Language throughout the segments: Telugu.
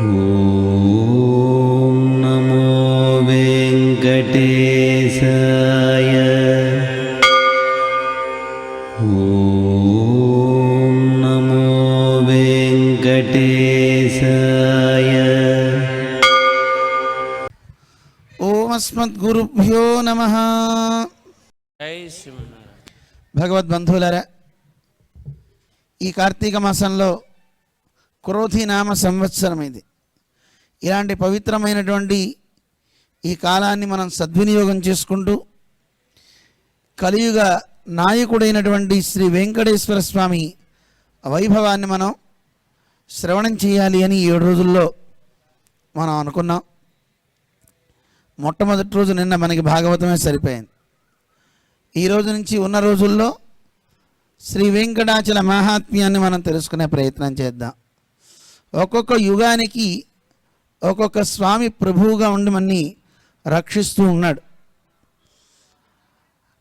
ఓం నమో వెంకటేశాయ. ఓం నమో వెంకటేశాయ. ఓం అస్మద్గురుభ్యో నమః. భగవద్బంధువులారా, ఈ కార్తీక మాసంలో క్రోధి నామ సంవత్సరం ఇది. ఇలాంటి పవిత్రమైనటువంటి ఈ కాలాన్ని మనం సద్వినియోగం చేసుకుంటూ కలియుగ నాయకుడైనటువంటి శ్రీ వెంకటేశ్వర స్వామి వైభవాన్ని మనం శ్రవణం చేయాలి అని 7 రోజుల్లో మనం అనుకున్నాం. మొట్టమొదటి రోజు నిన్న మనకి భాగవతమే సరిపోయింది. ఈ రోజు నుంచి ఉన్న రోజుల్లో శ్రీ వెంకటాచల మహాత్మ్యాన్ని మనం తెలుసుకునే ప్రయత్నం చేద్దాం. ఒక్కొక్క యుగానికి ఒక్కొక్క స్వామి ప్రభువుగా ఉండి మనని రక్షిస్తూ ఉన్నాడు.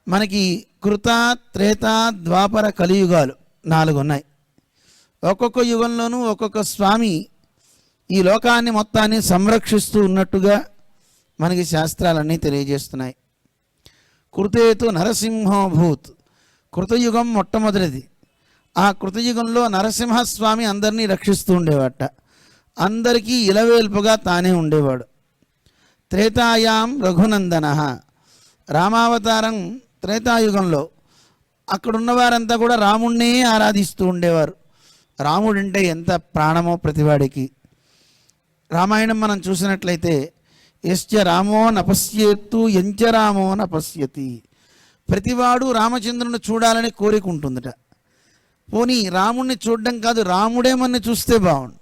మనకి కృత, త్రేత, ద్వాపర, కలియుగాలు 4 ఉన్నాయి. ఒక్కొక్క యుగంలోనూ ఒక్కొక్క స్వామి ఈ లోకాన్ని మొత్తాన్ని సంరక్షిస్తూ ఉన్నట్టుగా మనకి శాస్త్రాలన్నీ తెలియజేస్తున్నాయి. కృతేతు నరసింహోభూత్. కృతయుగం మొట్టమొదటిది. ఆ కృతయుగంలో నరసింహస్వామి అందరినీ రక్షిస్తూ ఉండేవాట. అందరికీ ఇలవేల్పుగా తానే ఉండేవాడు. త్రేతాయాం రఘునందన. రామావతారం త్రేతాయుగంలో అక్కడున్న వారంతా కూడా రాముణ్ణే ఆరాధిస్తూ ఉండేవారు. రాముడంటే ఎంత ప్రాణమో ప్రతివాడికి. రామాయణం మనం చూసినట్లయితే యశ్చ రామో నపశ్యేత్తు ఎంచ రామో నపశ్యతి. ప్రతివాడు రామచంద్రుని చూడాలని కోరిక ఉంటుందట. పోనీ రాముణ్ణి చూడడం కాదు, రాముడే మనని చూస్తే బాగుండు.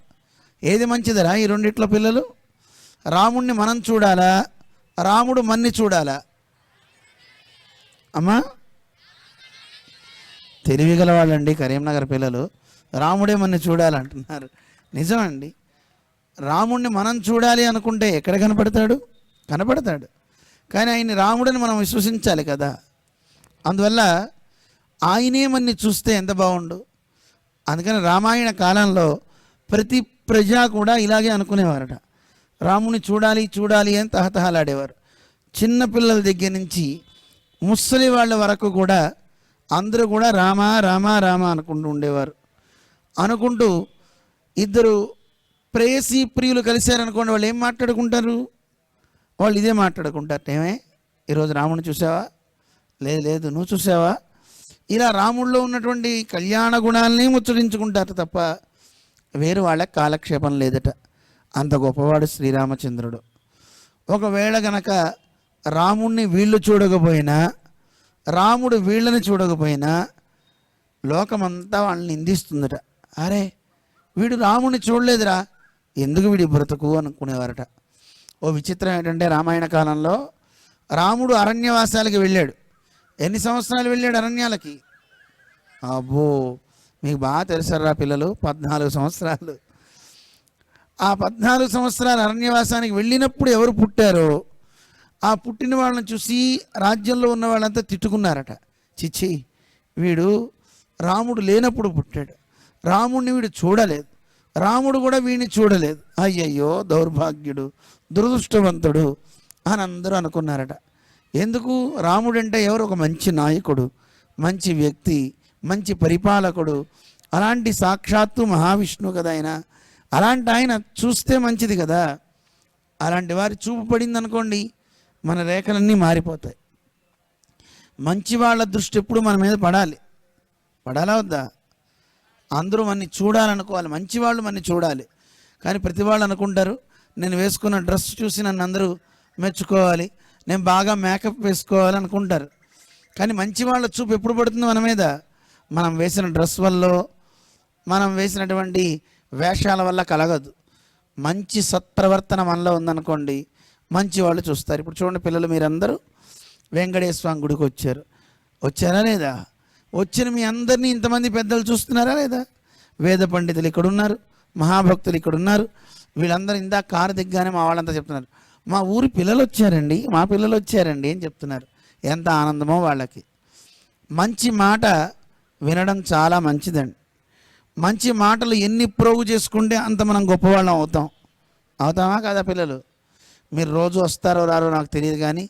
ఏది మంచిదరా ఈ రెండిట్లో పిల్లలు? రాముణ్ణి మనం చూడాలా, రాముడు మన్ని చూడాలా? అమ్మా, తెలివిగల వాళ్ళండి కరీంనగర్ పిల్లలు. రాముడే మన్ని చూడాలంటున్నారు. నిజమండి. రాముణ్ణి మనం చూడాలి అనుకుంటే ఎక్కడ కనపడతాడు? కనపడతాడు. కానీ ఆయన్ని రాముడని మనం విశ్వసించాలి కదా. అందువల్ల ఆయనే మన్ని చూస్తే ఎంత బాగుండు. అందుకని రామాయణ కాలంలో ప్రతి ప్రజ కూడా ఇలాగే అనుకునేవారట. రాముని చూడాలి చూడాలి అని తహతహలాడేవారు. చిన్నపిల్లల దగ్గర నుంచి ముసలి వాళ్ళ వరకు కూడా అందరూ కూడా రామ రామ రామ అనుకుంటూ ఉండేవారు. అనుకుంటూ ఇద్దరు ప్రేయసీ ప్రియులు కలిశారనుకోండి, వాళ్ళు ఏం మాట్లాడుకుంటారు? వాళ్ళు ఇదే మాట్లాడుకుంటారు. ఏమే ఈరోజు రాముని చూసావా? లేదు లేదు. నువ్వు చూసావా? ఇలా రాముడిలో ఉన్నటువంటి కళ్యాణ గుణాలని ముచ్చరించుకుంటారు తప్ప వేరు వాళ్ళకి కాలక్షేపం లేదట. అంత గొప్పవాడు శ్రీరామచంద్రుడు. ఒకవేళ గనక రాముణ్ణి వీళ్ళు చూడకపోయినా, రాముడు వీళ్ళని చూడకపోయినా లోకమంతా వాళ్ళని నిందిస్తుందట. అరే వీడు రాముణ్ణి చూడలేదురా, ఎందుకు వీడి బ్రతుకు అనుకునేవారట. ఓ విచిత్రం ఏంటంటే రామాయణ కాలంలో రాముడు అరణ్యవాసాలకి వెళ్ళాడు. ఎన్ని సంవత్సరాలు వెళ్ళాడు అరణ్యాలకి? అబ్బో, మీకు బాగా తెలుసారా పిల్లలు? 14 సంవత్సరాలు. ఆ 14 సంవత్సరాలు అరణ్యవాసానికి వెళ్ళినప్పుడు ఎవరు పుట్టారో ఆ పుట్టిన వాళ్ళని చూసి రాజ్యంలో ఉన్న వాళ్ళంతా తిట్టుకున్నారట. చిచ్చి, వీడు రాముడు లేనప్పుడు పుట్టాడు, రాముడిని వీడు చూడలేదు, రాముడు కూడా వీడిని చూడలేదు, అయ్యయ్యో దౌర్భాగ్యుడు, దురదృష్టవంతుడు అని అందరూ అనుకున్నారట. ఎందుకు? రాముడంటే ఎవరు? ఒక మంచి నాయకుడు, మంచి వ్యక్తి, మంచి పరిపాలకుడు, అలాంటి సాక్షాత్తు మహావిష్ణువు కదా ఆయన. అలాంటి ఆయన చూస్తే మంచిది కదా. అలాంటి వారి చూపు పడింది అనుకోండి, మన రేఖలన్నీ మారిపోతాయి. మంచి వాళ్ళ దృష్టి ఎప్పుడు మన మీద పడాలి. పడాలా వద్దా? అందరూ మనని చూడాలనుకోవాలి, మంచివాళ్ళు మనని చూడాలి. కానీ ప్రతి వాళ్ళు అనుకుంటారు, నేను వేసుకున్న డ్రెస్ చూసి నన్ను అందరూ మెచ్చుకోవాలి, నేను బాగా మేకప్ వేసుకోవాలి అనుకుంటారు. కానీ మంచి వాళ్ళ చూపు ఎప్పుడు పడుతుంది మన మీద? మనం వేసిన డ్రెస్ వల్ల, మనం వేసినటువంటి వేషాల వల్ల కలగదు. మంచి సత్ప్రవర్తన మనలో ఉందనుకోండి, మంచి వాళ్ళు చూస్తారు. ఇప్పుడు చూడండి పిల్లలు, మీరందరూ వెంకటేశ్వర స్వామి గుడికి వచ్చారా లేదా? వచ్చిన మీ అందరినీ ఇంతమంది పెద్దలు చూస్తున్నారా లేదా? వేద పండితులు ఇక్కడున్నారు, మహాభక్తులు ఇక్కడున్నారు. వీళ్ళందరూ ఇందాక కారు దిగ్గానే మా వాళ్ళంతా చెప్తున్నారు, మా ఊరి పిల్లలు వచ్చారండి, మా పిల్లలు వచ్చారండి అని చెప్తున్నారు. ఎంత ఆనందమో వాళ్ళకి. మంచి మాట వినడం చాలా మంచిదండి. మంచి మాటలు ఎన్ని ప్రోగు చేసుకుంటే అంత మనం గొప్పవాళ్ళం అవుతాం. అవుతామా కదా పిల్లలు? మీరు రోజు వస్తారో రారో నాకు తెలియదు, కానీ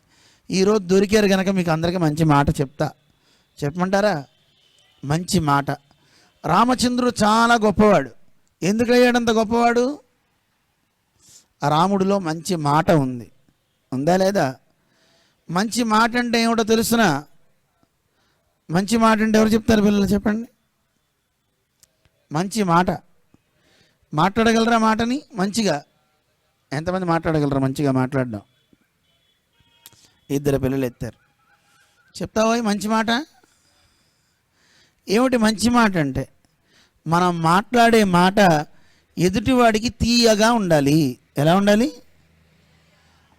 ఈరోజు దొరికారు కనుక మీకు అందరికీ మంచి మాట చెప్తా. చెప్పమంటారా? మంచి మాట. రామచంద్రుడు చాలా గొప్పవాడు. ఎందుకయ్యాడంత గొప్పవాడు? ఆ రాముడిలో మంచి మాట ఉంది. ఉందా లేదా? మంచి మాట అంటే ఏమిటో తెలుసునా? మంచి మాట అంటే ఎవరు చెప్తారు పిల్లలు? చెప్పండి. మంచి మాట మాట్లాడగలరా? మాటని మంచిగా ఎంతమంది మాట్లాడగలరా? మంచిగా మాట్లాడడం. ఇద్దరు పిల్లలు ఎత్తారు. చెప్తావా మంచి మాట? ఏమిటి మంచి మాట అంటే? మనం మాట్లాడే మాట ఎదుటివాడికి తీయగా ఉండాలి. ఎలా ఉండాలి?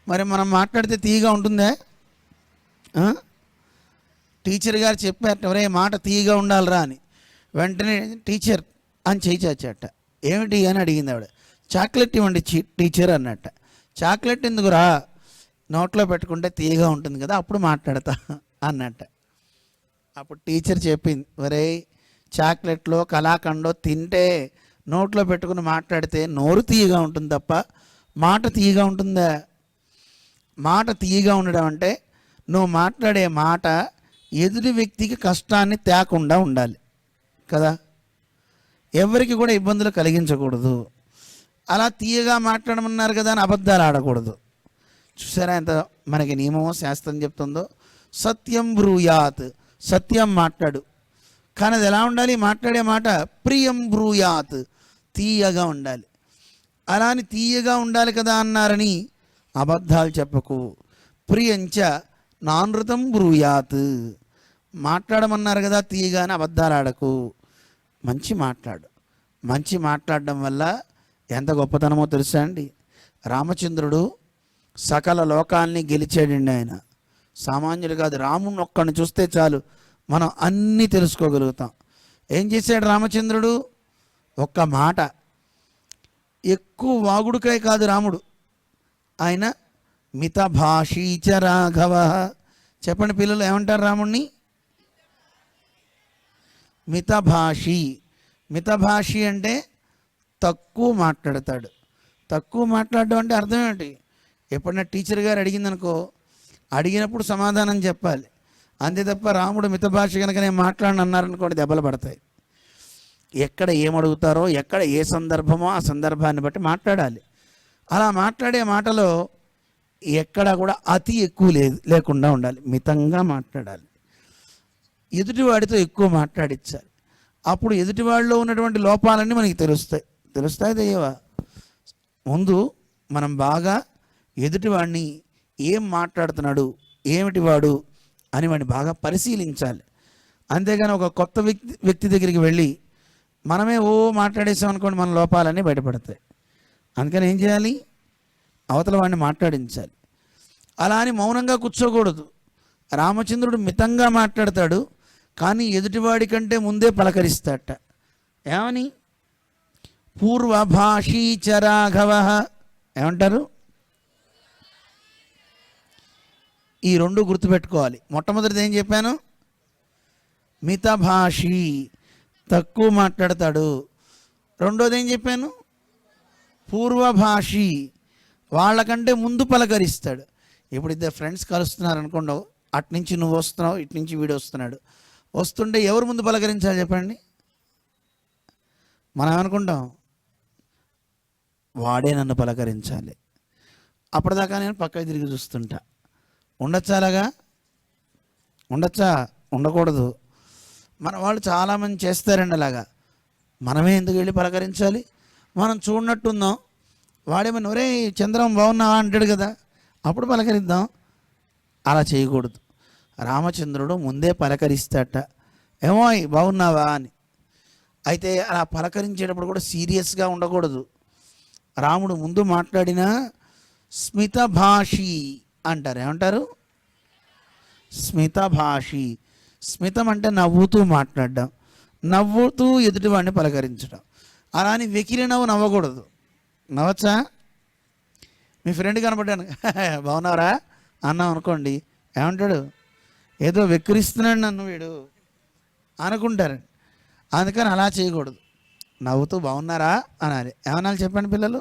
మరి మనం మాట్లాడితే తీయగా ఉంటుందా? టీచర్ గారు చెప్పారు, ఎవరే మాట తీయగా ఉండాలిరా అని. వెంటనే టీచర్ అని చేయి చాచట. ఏమిటి అని అడిగింది ఆవిడ. చాక్లెట్ ఇవ్వండి టీచర్ అన్నట్ట. చాక్లెట్ ఎందుకురా? నోట్లో పెట్టుకుంటే తీయగా ఉంటుంది కదా, అప్పుడు మాట్లాడతా అన్నట్ట. అప్పుడు టీచర్ చెప్పింది, ఒరే చాక్లెట్లో కలాకండో తింటే నోట్లో పెట్టుకుని మాట్లాడితే నోరు తీయగా ఉంటుంది తప్ప మాట తీయగా ఉంటుందా? మాట తీయగా ఉండడం అంటే నువ్వు మాట్లాడే మాట ఎదుటి వ్యక్తికి కష్టాన్ని తేకుండా ఉండాలి కదా, ఎవరికి కూడా ఇబ్బందులు కలిగించకూడదు. అలా తీయగా మాట్లాడమన్నారు కదా అని అబద్ధాలు ఆడకూడదు. చూసారా ఎంత మనకి నియమమో శాస్త్రం చెప్తుందో? సత్యం బ్రూయాత్, సత్యం మాట్లాడు. కానీ అది ఎలా ఉండాలి? మాట్లాడే మాట ప్రియం బ్రూయాత్, తీయగా ఉండాలి. అలా అని తీయగా ఉండాలి కదా అన్నారని అబద్ధాలు చెప్పకు. ప్రియంచ నానృతం బ్రూయాత్, మాట్లాడమన్నారు కదా తీయగా అని అబద్ధాలు ఆడకు. మంచి మాట్లాడు. మంచి మాట్లాడడం వల్ల ఎంత గొప్పతనమో తెలుసా అండి? రామచంద్రుడు సకల లోకాల్ని గెలిచాడండి. ఆయన సామాన్యుడు కాదు. రాముని ఒక్కడిని చూస్తే చాలు మనం అన్నీ తెలుసుకోగలుగుతాం. ఏం చేశాడు రామచంద్రుడు? ఒక్క మాట. ఎక్కువ వాగుడుకాయ కాదు రాముడు. ఆయన మితభాషీచ రాఘవ. చెప్పండి పిల్లలు, ఏమంటారు రాముణ్ణి? మితభాషి. మితభాషి అంటే తక్కువ మాట్లాడతాడు. తక్కువ మాట్లాడడం అంటే అర్థం ఏంటి? ఎప్పుడన్నా టీచర్ గారు అడిగిందనుకో, అడిగినప్పుడు సమాధానం చెప్పాలి. అంతే తప్ప రాముడు మితభాష కనుక నేను మాట్లాడను అన్నారనుకోండి దెబ్బలు పడతాయి. ఎక్కడ ఏమడుగుతారో, ఎక్కడ ఏ సందర్భమో ఆ సందర్భాన్ని బట్టి మాట్లాడాలి. అలా మాట్లాడే మాటలో ఎక్కడా కూడా అతి ఎక్కువ లేకుండా ఉండాలి. మితంగా మాట్లాడాలి. ఎదుటివాడితో ఎక్కువ మాట్లాడించాలి. అప్పుడు ఎదుటివాడిలో ఉన్నటువంటి లోపాలన్నీ మనకి తెలుస్తాయి తెలియవా? ముందు మనం బాగా ఎదుటివాడిని ఏం మాట్లాడుతున్నాడు, ఏమిటి వాడు అని వాడిని బాగా పరిశీలించాలి. అంతేగాని ఒక కొత్త వ్యక్తి దగ్గరికి వెళ్ళి మనమే మాట్లాడేసాం అనుకోండి, మన లోపాలన్నీ బయటపడతాయి. అందుకని ఏం చేయాలి? అవతల వాడిని మాట్లాడించాలి. అలా అని మౌనంగా కూర్చోకూడదు. రామచంద్రుడు మితంగా మాట్లాడతాడు, కానీ ఎదుటివాడి కంటే ముందే పలకరిస్తాడట. ఏమని? పూర్వభాషీచ రాఘవ. ఏమంటారు? ఈ రెండు గుర్తుపెట్టుకోవాలి. మొట్టమొదటిది ఏం చెప్పాను? మితభాషి, తక్కువ మాట్లాడతాడు. రెండోది ఏం చెప్పాను? పూర్వభాషి, వాళ్ళకంటే ముందు పలకరిస్తాడు. ఇప్పుడు ఇద్దరు ఫ్రెండ్స్ కలుస్తున్నారు అనుకోండి, అట్నుంచి నువ్వు వస్తున్నావు, ఇటు నుంచి వీడు వస్తున్నాడు. వస్తుంటే ఎవరు ముందు పలకరించాలి చెప్పండి? మనం ఏమనుకుంటాం? వాడే నన్ను పలకరించాలి. అప్పటిదాకా నేను పక్కకి తిరిగి చూస్తుంటా. ఉండొచ్చా అలాగా? ఉండొచ్చా? ఉండకూడదు. మన వాళ్ళు చాలామంది చేస్తారండి అలాగా. మనమే ఎందుకు వెళ్ళి పలకరించాలి? మనం చూడనట్టుందాం, వాడేమన్నా ఒరే చంద్రం బాగున్నావా అంటాడు కదా, అప్పుడు పలకరిద్దాం. అలా చేయకూడదు. రామచంద్రుడు ముందే పలకరిస్తాట, ఏమో బాగున్నావా అని. అయితే అలా పలకరించేటప్పుడు కూడా సీరియస్గా ఉండకూడదు. రాముడు ముందు మాట్లాడినా స్మితభాషి అంటారు. ఏమంటారు? స్మితభాషి. స్మితం అంటే నవ్వుతూ మాట్లాడడం, నవ్వుతూ ఎదుటివాడిని పలకరించడం. అలా అని వెకిలి నవ్వకూడదు. నవ్వచ్చా? మీ ఫ్రెండ్ కనపడ్డాను బాగున్నారా అన్నాం అనుకోండి, ఏమంటాడు? ఏదో వెక్కిరిస్తున్నాడు నన్ను వీడు అనుకుంటారు. అందుకని అలా చేయకూడదు. నవ్వుతూ బాగున్నారా అనాలి. ఏమనాలి చెప్పండి పిల్లలు?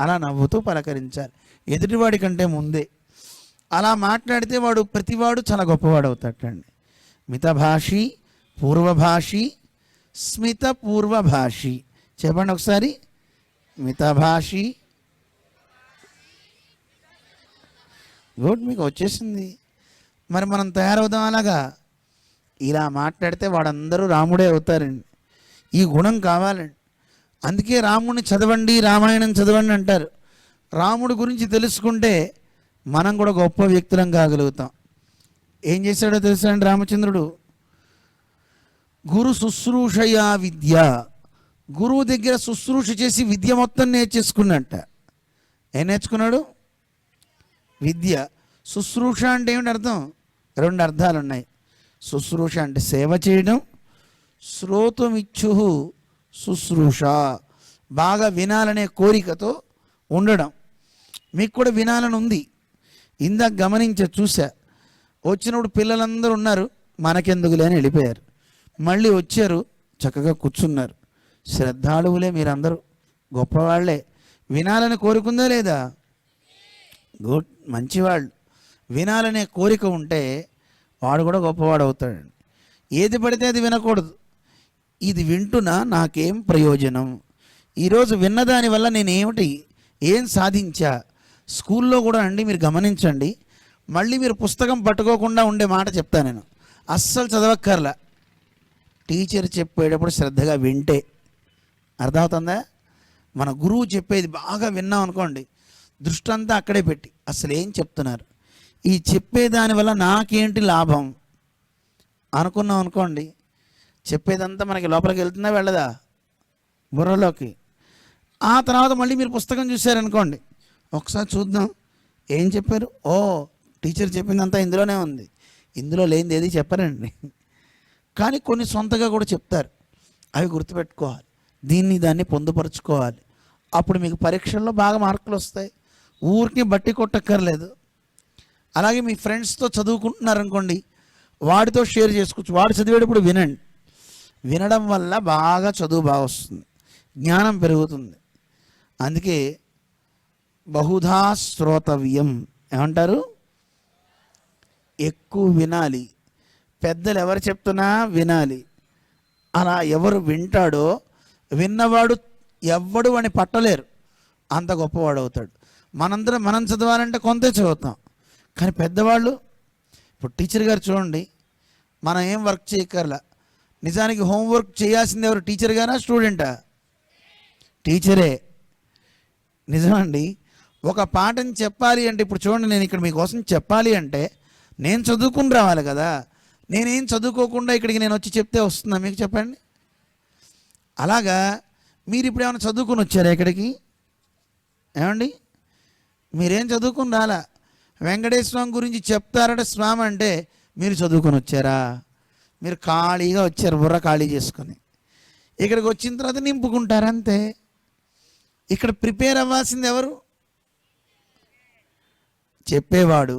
అలా నవ్వుతూ పలకరించాలి ఎదుటివాడి కంటే ముందే. అలా మాట్లాడితే వాడు ప్రతివాడు చాలా గొప్పవాడు అవుతాడండి. మితభాషి, పూర్వభాషి, స్మిత పూర్వభాషి. చెప్పండి ఒకసారి. మితభాషి. గుడ్, మీకు వచ్చేసింది. మరి మనం తయారవుదాం అలాగా. ఇలా మాట్లాడితే వాడందరూ రాముడే అవుతారండి. ఈ గుణం కావాలండి. అందుకే రాముడిని చదవండి, రామాయణం చదవండి అంటారు. రాముడి గురించి తెలుసుకుంటే మనం కూడా గొప్ప వ్యక్తులం కాగలుగుతాం. ఏం చేశాడో తెలుసా అండి రామచంద్రుడు? గురు శుశ్రూషయా విద్య. గురువు దగ్గర శుశ్రూష చేసి విద్య మొత్తం నేర్చేసుకున్నట్ట. ఏం నేర్చుకున్నాడు? విద్య. శుశ్రూష అంటే ఏమిటి అర్థం? 2 అర్థాలు ఉన్నాయి. శుశ్రూష అంటే సేవ చేయడం, శ్రోతుమిచ్చు శుశ్రూష బాగా వినాలనే కోరికతో ఉండడం. మీకు కూడా వినాలని ఉంది. ఇందాక చూసా, వచ్చినప్పుడు పిల్లలందరూ ఉన్నారు, మనకెందుకులే అని వెళ్ళిపోయారు. మళ్ళీ వచ్చారు, చక్కగా కూర్చున్నారు. శ్రద్ధాళువులే మీరందరూ, గొప్పవాళ్లే. వినాలని కోరుకుందా లేదా? గుడ్, మంచివాళ్ళు. వినాలనే కోరిక ఉంటే వాడు కూడా గొప్పవాడు అవుతాడండి. ఏది పడితే అది వినకూడదు. ఇది వింటున్నా నాకేం ప్రయోజనం, ఈరోజు విన్నదాని వల్ల నేనేమిటి, ఏం సాధించా. స్కూల్లో కూడా అండి మీరు గమనించండి, మళ్ళీ మీరు పుస్తకం పట్టుకోకుండా ఉండే మాట చెప్తా నేను. అస్సలు చదవక్కర్లా, టీచర్ చెప్పేటప్పుడు శ్రద్ధగా వింటే. అర్థమవుతుందా? మన గురువు చెప్పేది బాగా విన్నాం అనుకోండి, దృష్టి అంతా అక్కడే పెట్టి అసలు ఏం చెప్తున్నారు, ఈ చెప్పేదాని వల్ల నాకేంటి లాభం అనుకున్నాం అనుకోండి, చెప్పేదంతా మనకి లోపలికి వెళ్తుందా వెళ్ళదా బుర్రలోకి. ఆ తర్వాత మళ్ళీ మీరు పుస్తకం చూశారనుకోండి, ఒకసారి చూద్దాం ఏం చెప్పారు. ఓ, టీచర్ చెప్పిందంతా ఇందులోనే ఉంది, ఇందులో లేనిది ఏది చెప్పారండి. కానీ కొన్ని సొంతగా కూడా చెప్తారు, అవి గుర్తుపెట్టుకోవాలి, దాన్ని పొందుపరుచుకోవాలి. అప్పుడు మీకు పరీక్షల్లో బాగా మార్కులు వస్తాయి. ఊరికి బట్టి కొట్టక్కర్లేదు. అలాగే మీ ఫ్రెండ్స్తో చదువుకుంటున్నారనుకోండి, వాడితో షేర్ చేసుకోవచ్చు. వాడు చదివేటప్పుడు వినండి. వినడం వల్ల బాగా చదువు బాగా వస్తుంది, జ్ఞానం పెరుగుతుంది. అందుకే బహుధా శ్రోతవ్యం ఏమంటారు? ఎక్కువ వినాలి. పెద్దలు ఎవరు చెప్తున్నా వినాలి. అలా ఎవరు వింటాడో, విన్నవాడు ఎవ్వడు అని పట్టలేరు, అంత గొప్పవాడు అవుతాడు. మనం చదవాలంటే కొంతే చదువుతాం, కానీ పెద్దవాళ్ళు, ఇప్పుడు టీచర్ గారు చూడండి, మనం ఏం వర్క్ చేయక్కర్లా. నిజానికి హోంవర్క్ చేయాల్సింది ఎవరు? టీచర్ గారా స్టూడెంటా? టీచరే. నిజమండి. ఒక పాఠం చెప్పాలి అంటే, ఇప్పుడు చూడండి, నేను ఇక్కడ మీకోసం చెప్పాలి అంటే నేను చదువుకుని రావాలి కదా. నేనేం చదువుకోకుండా ఇక్కడికి నేను వచ్చి చెప్తే వస్తుందా మీకు? చెప్పండి. అలాగా మీరు ఇప్పుడు ఏమైనా చదువుకుని వచ్చారా ఇక్కడికి? ఏమండి, మీరేం చదువుకుని రాలా. వెంకటేశ్వర స్వామి గురించి చెప్తారట స్వామి అంటే మీరు చదువుకొని వచ్చారా? మీరు ఖాళీగా వచ్చారు, బుర్ర ఖాళీ చేసుకొని. ఇక్కడికి వచ్చిన తర్వాత నింపుకుంటారంతే. ఇక్కడ ప్రిపేర్ అవ్వాల్సింది ఎవరు? చెప్పేవాడు.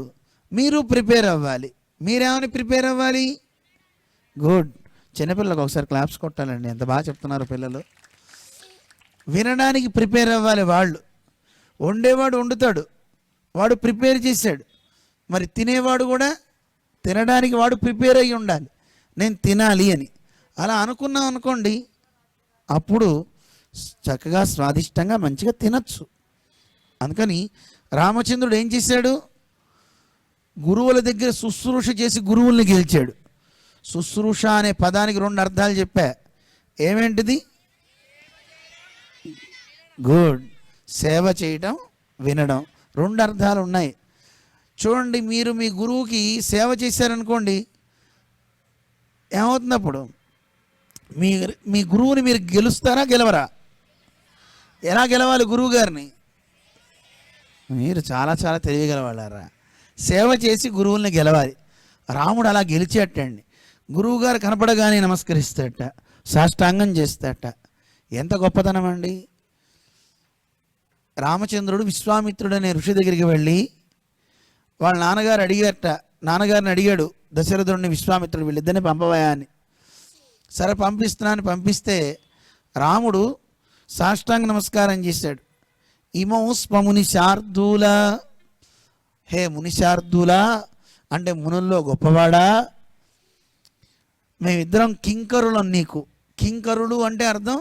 మీరు ప్రిపేర్ అవ్వాలి. మీరేమని ప్రిపేర్ అవ్వాలి? గుడ్. చిన్నపిల్లలకు ఒకసారి క్లాప్స్ కొట్టాలండి, ఎంత బాగా చెప్తున్నారు పిల్లలు. వినడానికి ప్రిపేర్ అవ్వాలి వాళ్ళు. వండేవాడు వండుతాడు, వాడు ప్రిపేర్ చేశాడు. మరి తినేవాడు కూడా తినడానికి వాడు ప్రిపేర్ అయ్యి ఉండాలి, నేను తినాలి అని. అలా అనుకున్నాం అనుకోండి, అప్పుడు చక్కగా స్వాదిష్టంగా మంచిగా తినచ్చు. అందుకని రామచంద్రుడు ఏం చేశాడు? గురువుల దగ్గర శుశ్రూష చేసి గురువుల్ని గెలిచాడు. శుశ్రూష అనే పదానికి 2 అర్థాలు చెప్పా. ఏమేంటిది? గుడ్. సేవ చేయడం, వినడం, 2 అర్థాలు ఉన్నాయి. చూడండి, మీరు మీ గురువుకి సేవ చేశారనుకోండి, ఏమవుతుంది అప్పుడు? మీ గురువుని మీరు గెలుస్తారా గెలవరా? ఎలా గెలవాలి గురువు గారిని? మీరు చాలా చాలా తెలియగలవాళ్ళారా. సేవ చేసి గురువుల్ని గెలవాలి. రాముడు అలా గెలిచేటండి. గురువుగారు కనపడగానే నమస్కరిస్తాడట, సాష్టాంగం చేస్తాడట. ఎంత గొప్పతనం అండి. రామచంద్రుడు విశ్వామిత్రుడు అనే ఋషి దగ్గరికి వెళ్ళి వాళ్ళ నాన్నగారిని అడిగాడు దశరథుడిని, విశ్వామిత్రుడు వీళ్ళిద్దరిని పంపవయా అని. సరే పంపిస్తున్నాను. పంపిస్తే రాముడు సాష్టాంగ నమస్కారం చేశాడు. ఇమౌ స్వముని శార్దూల, హే మునిశార్దూల అంటే మునుల్లో గొప్పవాడా, మేమిద్దరం కింకరులం నీకు. కింకరుడు అంటే అర్థం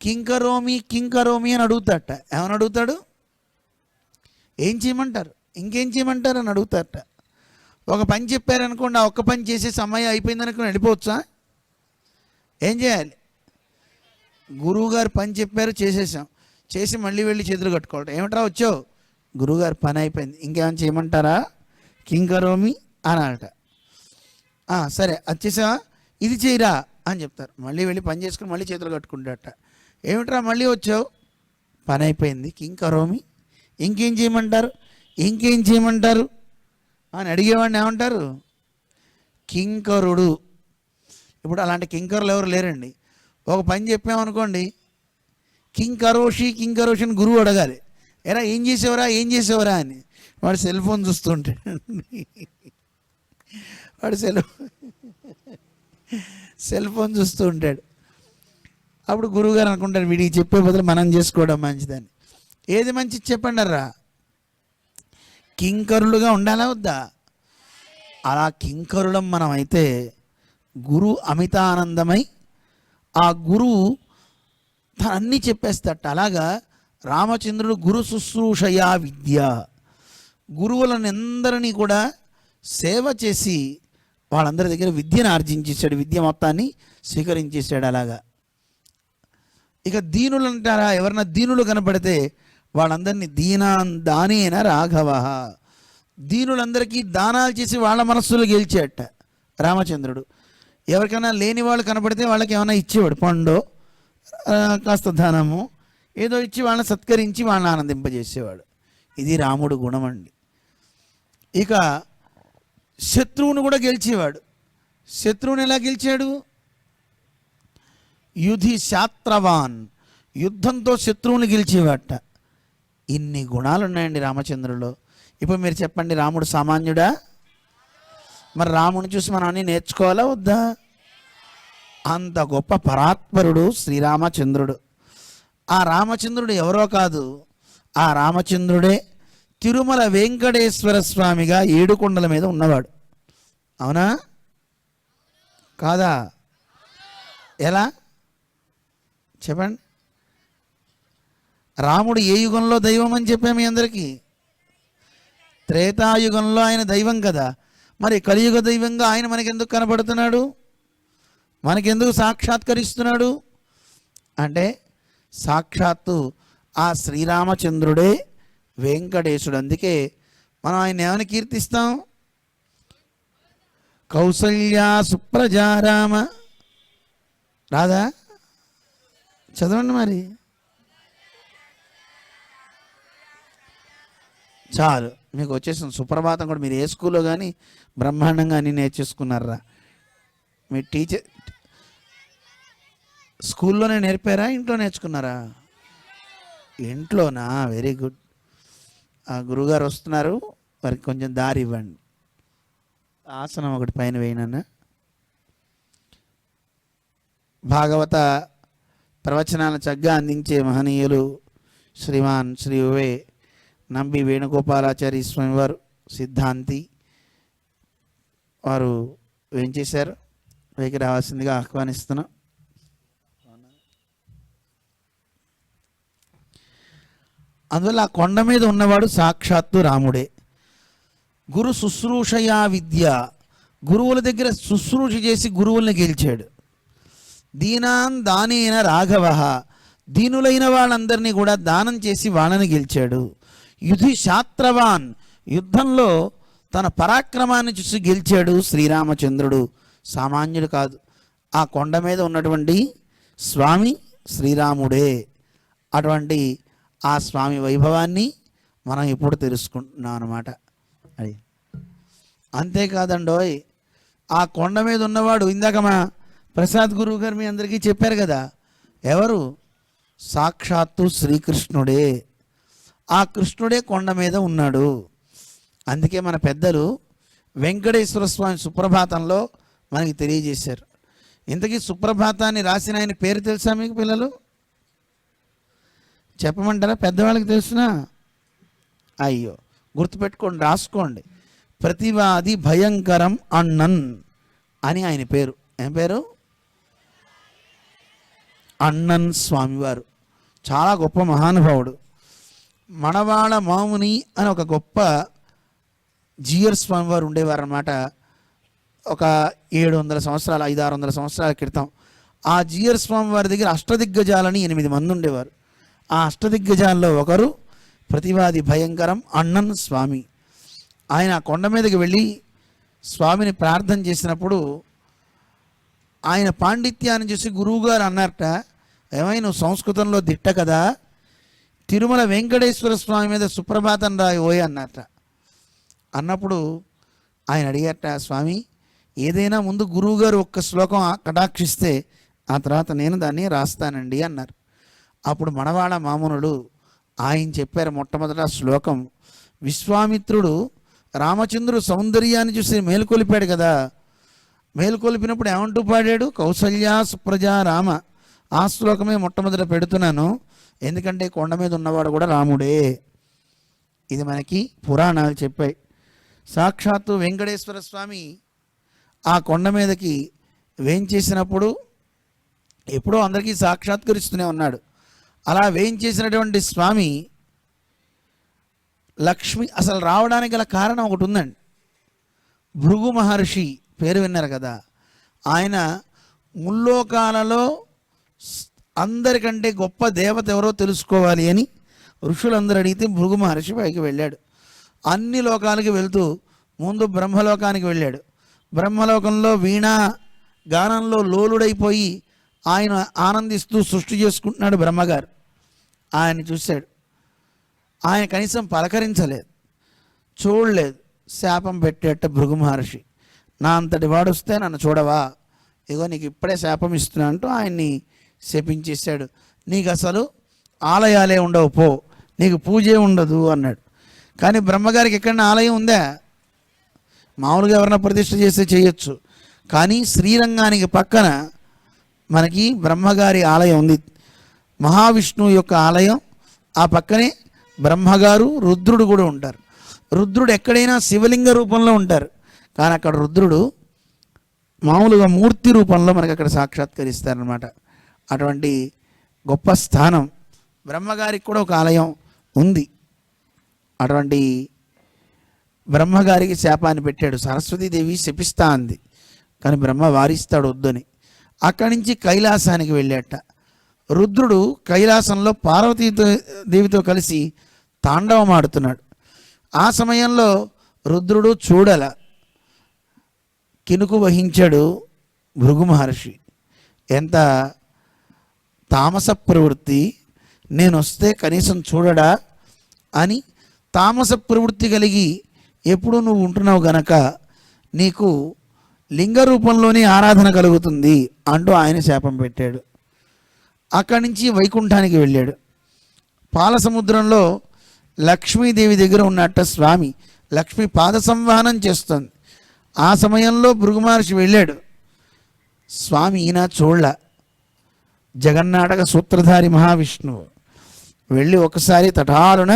కింకరోమి కింకరోమి అని అడుగుతాట. ఏమని అడుగుతాడు? ఏం చేయమంటారు, ఇంకేం చేయమంటారు అని అడుగుతారట. ఒక పని చెప్పారనుకోండి, ఆ ఒక్క పని చేసే సమయం అయిపోయింది అనుకుని వెళ్ళిపోవచ్చా? ఏం చేయాలి? గురువుగారు పని చెప్పారు, చేసేసాం, చేసి మళ్ళీ వెళ్ళి చేతులు కట్టుకోవటం. ఏమంటారా వచ్చావు, గురువుగారు పని అయిపోయింది, ఇంకేమైనా చేయమంటారా, కింకరోమి అనాలట. సరే అది చేసావా, ఇది చేయరా అని చెప్తారు. మళ్ళీ వెళ్ళి పని చేసుకుని మళ్ళీ చేతులు కట్టుకుంటారట. ఏమిట్రా మళ్ళీ వచ్చావు, పని అయిపోయింది, కింకరోమి, ఇంకేం చేయమంటారు, ఇంకేం చేయమంటారు అని అడిగేవాడిని ఏమంటారు, కింకరుడు. ఇప్పుడు అలాంటి కింకరులు ఎవరు లేరండి. ఒక పని చెప్పామనుకోండి, కింకరోషి కింకరోషి అని గురువు అడగాలి, ఎరా ఏం చేసేవరా ఏం చేసేవరా అని. వాడు సెల్ ఫోన్ చూస్తుంటాడు, వాడు సెల్ ఫోన్ చూస్తూ ఉంటాడు. అప్పుడు గురువుగారు అనుకుంటారు వీడికి చెప్పే బదులు మనం చేసుకోవడం మంచిదని. ఏది మంచిది చెప్పండి రా, కింకరులుగా ఉండాలా వద్దా? అలా కింకరులం మనం అయితే గురువు అమితానందమై ఆ గురువు తను అన్నీ చెప్పేస్తట. అలాగా రామచంద్రుడు గురు శుశ్రూషయా విద్య, గురువులను ఎందరినీ కూడా సేవ చేసి వాళ్ళందరి దగ్గర విద్యను ఆర్జించేశాడు, విద్య మొత్తాన్ని స్వీకరించేశాడు. అలాగా ఇక దీనులు అంటారా, ఎవరన్నా దీనులు కనపడితే వాళ్ళందరినీ దానేన రాఘవ, దీనులందరికీ దానాలు చేసి వాళ్ళ మనస్సులు గెలిచేట రామచంద్రుడు. ఎవరికైనా లేని వాళ్ళు కనపడితే వాళ్ళకి ఏమైనా ఇచ్చేవాడు, పండో కాస్త ధనము ఏదో ఇచ్చి వాళ్ళని సత్కరించి వాళ్ళని ఆనందింపజేసేవాడు. ఇది రాముడు గుణం అండి. ఇక శత్రువును కూడా గెలిచేవాడు. శత్రువుని ఎలా గెలిచాడు? యుధి శాత్రవాన్, యుద్ధంతో శత్రువుని గెలిచేవాట. ఇన్ని గుణాలు ఉన్నాయండి రామచంద్రులో. ఇప్పుడు మీరు చెప్పండి, రాముడు సామాన్యుడా? మరి రాముని చూసి మనం అన్నీ నేర్చుకోవాలా వద్దా? అంత గొప్ప పరాత్పరుడు శ్రీరామచంద్రుడు. ఆ రామచంద్రుడు ఎవరో కాదు, ఆ రామచంద్రుడే తిరుమల వెంకటేశ్వర స్వామిగా 7 కొండల మీద ఉన్నవాడు. అవునా కాదా? ఎలా చెప్పండి? రాముడు ఏ యుగంలో దైవం అని చెప్పాము మీ అందరికీ? త్రేతాయుగంలో ఆయన దైవం కదా. మరి కలియుగ దైవంగా ఆయన మనకెందుకు కనబడుతున్నాడు, మనకెందుకు సాక్షాత్కరిస్తున్నాడు అంటే సాక్షాత్తు ఆ శ్రీరామచంద్రుడే వెంకటేశుడు. అందుకే మనం ఆయన ఏమని కీర్తిస్తాం? కౌసల్యా సుప్రజారామ. రాదా? చదవండి మరి. చాలు, మీకు వచ్చేసింది సుప్రభాతం కూడా. మీరు ఏ స్కూల్లో కానీ బ్రహ్మాండంగా అన్నీ నేర్చేసుకున్నారా? మీ టీచర్ స్కూల్లోనే నేర్పారా, ఇంట్లో నేర్చుకున్నారా? ఇంట్లోనా? Very good. ఆ గురువుగారు వస్తున్నారు, వారికి కొంచెం దారి ఇవ్వండి. ఆసనం ఒకటి పైన వేయనన్నా. భాగవత ప్రవచనాలను చక్కగా అందించే మహనీయులు శ్రీమాన్ శ్రీ ఉవే నంబి వేణుగోపాలాచారి స్వామి వారు సిద్ధాంతి వారు ఏం చేశారు, పైకి రావాల్సిందిగా ఆహ్వానిస్తున్నాం. అందువల్ల ఆ కొండ మీద ఉన్నవాడు సాక్షాత్తు రాముడే. గురు శుశ్రూషయా విద్య, గురువుల దగ్గర శుశ్రూష చేసి గురువుల్ని గెలిచాడు. దీనాన్ దానేన రాఘవ, దీనులైన వాళ్ళందరినీ కూడా దానం చేసి వాళ్ళని గెలిచాడు. యుధి శాత్రవాన్, యుద్ధంలో తన పరాక్రమాన్ని చూసి గెలిచాడు శ్రీరామచంద్రుడు. సామాన్యుడు కాదు, ఆ కొండ మీద ఉన్నటువంటి స్వామి శ్రీరాముడే. అటువంటి ఆ స్వామి వైభవాన్ని మనం ఇప్పుడు తెలుసుకుంటున్నాం అన్నమాట. అది అంతేకాదండోయ్, ఆ కొండ మీద ఉన్నవాడు ఇందాక మా ప్రసాద్ గురువు గారు మీ అందరికీ చెప్పారు కదా, ఎవరు? సాక్షాత్తు శ్రీకృష్ణుడే. ఆ కృష్ణుడే కొండ మీద ఉన్నాడు. అందుకే మన పెద్దలు వెంకటేశ్వర స్వామి సుప్రభాతంలో మనకి తెలియజేశారు. ఇంతకీ సుప్రభాతాన్ని రాసిన ఆయన పేరు తెలుసా మీకు పిల్లలు? చెప్పమంటారా? పెద్దవాళ్ళకి తెలుసునా? అయ్యో, గుర్తుపెట్టుకోండి, రాసుకోండి. ప్రతివాది భయంకరం అన్నన్ అని ఆయన పేరు. ఏం పేరు? అన్నన్ స్వామివారు. చాలా గొప్ప మహానుభావుడు. మనవాళ మాముని అని ఒక గొప్ప జీయర్ స్వామివారు ఉండేవారు అన్నమాట. ఒక 700 సంవత్సరాలు, 500-600 సంవత్సరాల క్రితం ఆ జీయర్ స్వామివారి దగ్గర అష్టదిగ్గజాలని 8 మంది ఉండేవారు. ఆ అష్టదిగ్గజాల్లో ఒకరు ప్రతివాది భయంకరం అన్నన్ స్వామి. ఆయన కొండ మీదకి వెళ్ళి స్వామిని ప్రార్థన చేసినప్పుడు ఆయన పాండిత్యాన్ని చూసి గురువుగారు అన్నారట, ఏమైనా నువ్వు సంస్కృతంలో దిట్ట కదా, తిరుమల వెంకటేశ్వర స్వామి మీద సుప్రభాతం రాయి అన్నట్ట. అన్నప్పుడు ఆయన అడిగారట, స్వామి ఏదైనా ముందు గురువుగారు ఒక్క శ్లోకం కటాక్షిస్తే ఆ తర్వాత నేను దాన్ని రాస్తానండి అన్నారు. అప్పుడు మనవాళ మామునుడు ఆయన చెప్పారు మొట్టమొదట శ్లోకం. విశ్వామిత్రుడు రామచంద్రుడు సౌందర్యాన్ని చూసి మేలుకొలిపాడు కదా, మేలుకొలిపినప్పుడు ఏమంటూ పాడాడు? కౌసల్యా సుప్రజా రామ. ఆ శ్లోకమే మొట్టమొదట పెడుతున్నాను, ఎందుకంటే కొండ మీద ఉన్నవాడు కూడా రాముడే. ఇది మనకి పురాణాలు చెప్పాయి. సాక్షాత్తు వెంకటేశ్వర స్వామి ఆ కొండ మీదకి వేంచేసినప్పుడు ఎప్పుడో అందరికీ సాక్షాత్కరిస్తూనే ఉన్నాడు. అలా వేంచేసినటువంటి స్వామి లక్ష్మి అసలు రావడానికి గల కారణం ఒకటి ఉందండి. భృగు మహర్షి పేరు విన్నారు కదా, ఆయన ముల్లోకాలలో అందరికంటే గొప్ప దేవత ఎవరో తెలుసుకోవాలి అని ఋషులందరూ అడిగితే భృగు మహర్షి పైకి వెళ్ళాడు. అన్ని లోకాలకి వెళ్తూ ముందు బ్రహ్మలోకానికి వెళ్ళాడు. బ్రహ్మలోకంలో వీణా గానంలో లోలుడైపోయి ఆయన ఆనందిస్తూ సృష్టి చేసుకుంటున్నాడు బ్రహ్మగారు. ఆయన చూశాడు, ఆయన కనీసం పలకరించలేదు, చూడలేదు. శాపం పెట్టేట భృగు మహర్షి, నా అంతటి వాడు వస్తే నన్ను చూడవా, ఇగో నీకు ఇప్పుడే శాపం ఇస్తున్నా అంటూ ఆయన్ని శపించేశాడు. నీకు అసలు ఆలయాలే ఉండవు, పో, నీకు పూజే ఉండదు అన్నాడు. కానీ బ్రహ్మగారికి ఎక్కడన్నా ఆలయం ఉందా? మామూలుగా ఎవరైనా ప్రతిష్ఠ చేస్తే చేయొచ్చు, కానీ శ్రీరంగానికి పక్కన మనకి బ్రహ్మగారి ఆలయం ఉంది. మహావిష్ణువు యొక్క ఆలయం, ఆ పక్కనే బ్రహ్మగారు రుద్రుడు కూడా ఉంటారు. రుద్రుడు ఎక్కడైనా శివలింగ రూపంలో ఉంటారు, కానీ అక్కడ రుద్రుడు మామూలుగా మూర్తి రూపంలో మనకి అక్కడ సాక్షాత్కరిస్తారనమాట. అటువంటి గొప్ప స్థానం. బ్రహ్మగారికి కూడా ఒక ఆలయం ఉంది. అటువంటి బ్రహ్మగారికి శాపాన్ని పెట్టాడు. సరస్వతీదేవి శపిస్తా అంది, కానీ బ్రహ్మ వారిస్తాడు వద్దని. అక్కడి నుంచి కైలాసానికి వెళ్ళాట. రుద్రుడు కైలాసంలో పార్వతీదేవితో కలిసి తాండవం ఆడుతున్నాడు. ఆ సమయంలో రుద్రుడు చూడల, కినుకు వహించాడు భృగు మహర్షి. ఎంత తామస ప్రవృత్తి, నేను వస్తే కనీసం చూడడా అని తామస ప్రవృత్తి కలిగి ఎప్పుడు నువ్వు ఉంటున్నావు గనక నీకు లింగ రూపంలోనే ఆరాధన కలుగుతుంది అంటూ ఆయన శాపం పెట్టాడు. అక్కడి నుంచి వైకుంఠానికి వెళ్ళాడు. పాల సముద్రంలో లక్ష్మీదేవి దగ్గర ఉన్నట్ట స్వామి. లక్ష్మి పాద సంవహనం చేస్తుంది. ఆ సమయంలో భృగు మహర్షి వెళ్ళాడు. స్వామి ఈయన చూడల, జగన్నాటక సూత్రధారి మహావిష్ణువు వెళ్ళి ఒకసారి తటాలున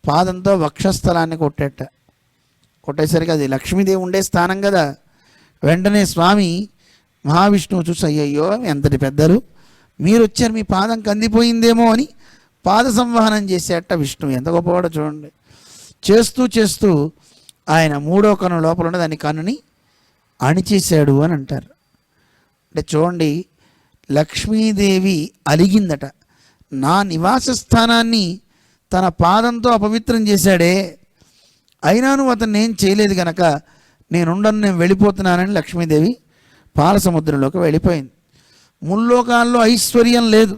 పాదంతో వక్షస్థలాన్ని కొట్టేసరికి అది లక్ష్మీదేవి ఉండే స్థానం కదా. వెంటనే స్వామి మహావిష్ణువు చూసి, అయ్యయ్యో ఎంతటి పెద్దలు మీరు వచ్చారు, మీ పాదం కందిపోయిందేమో అని పాద సంవహనం చేసేట విష్ణువు. ఎంత గొప్పవాడో చూడండి. చేస్తూ చేస్తూ ఆయన మూడో కన్ను లోపల ఉన్న దాని కన్నుని అణిచేశాడు అని అంటారు. అంటే చూడండి, లక్ష్మీదేవి అలిగిందట, నా నివాస స్థానాన్ని తన పాదంతో అపవిత్రం చేశాడే, అయినా నువ్వు అతన్ని ఏం చేయలేదు కనుక నేనుండను, నేను వెళ్ళిపోతున్నానని లక్ష్మీదేవి పాల సముద్రంలోకి వెళ్ళిపోయింది. ముల్లోకాల్లో ఐశ్వర్యం లేదు,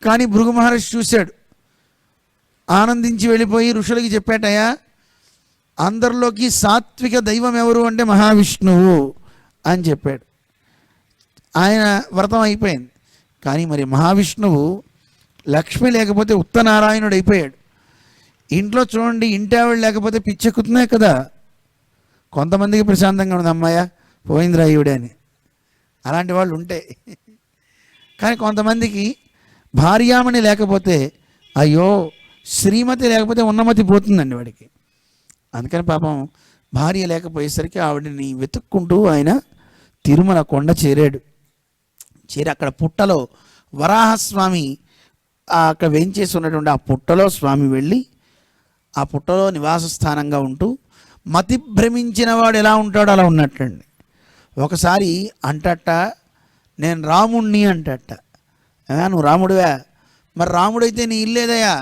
కానీ భృగు మహర్షి చూశాడు, ఆనందించి వెళ్ళిపోయి ఋషులకి చెప్పాటయ్యా, అందరిలోకి సాత్విక దైవం ఎవరు అంటే మహావిష్ణువు అని చెప్పాడు. ఆయన వ్రతం అయిపోయింది. కానీ మరి మహావిష్ణువు లక్ష్మి లేకపోతే ఉత్తనారాయణుడు అయిపోయాడు. ఇంట్లో చూడండి, ఇంటావిడ లేకపోతే పిచ్చెక్కుతున్నాయి కదా. కొంతమందికి ప్రశాంతంగా ఉంది, అమ్మాయ పోయిందిరా ఈవిడే అని, అలాంటి వాళ్ళు ఉంటే. కానీ కొంతమందికి భార్యామణి లేకపోతే అయ్యో, శ్రీమతి లేకపోతే ఉన్నమతి పోతుందండి వాడికి. అందుకని పాపం భార్య లేకపోయేసరికి ఆవిడని వెతుక్కుంటూ ఆయన తిరుమల కొండ చేరాడు. చేరి అక్కడ పుట్టలో వరాహస్వామి అక్కడ వేయించేసి ఉన్నటువంటి ఆ పుట్టలో స్వామి వెళ్ళి ఆ పుట్టలో నివాస స్థానంగా ఉంటూ మతి భ్రమించిన వాడు ఎలా ఉంటాడో అలా ఉన్నట్టండి. ఒకసారి అంటట, నేను రాముణ్ణి అంటట. నువ్వు రాముడివా? మరి రాముడైతే నీ ఇల్లేదయా?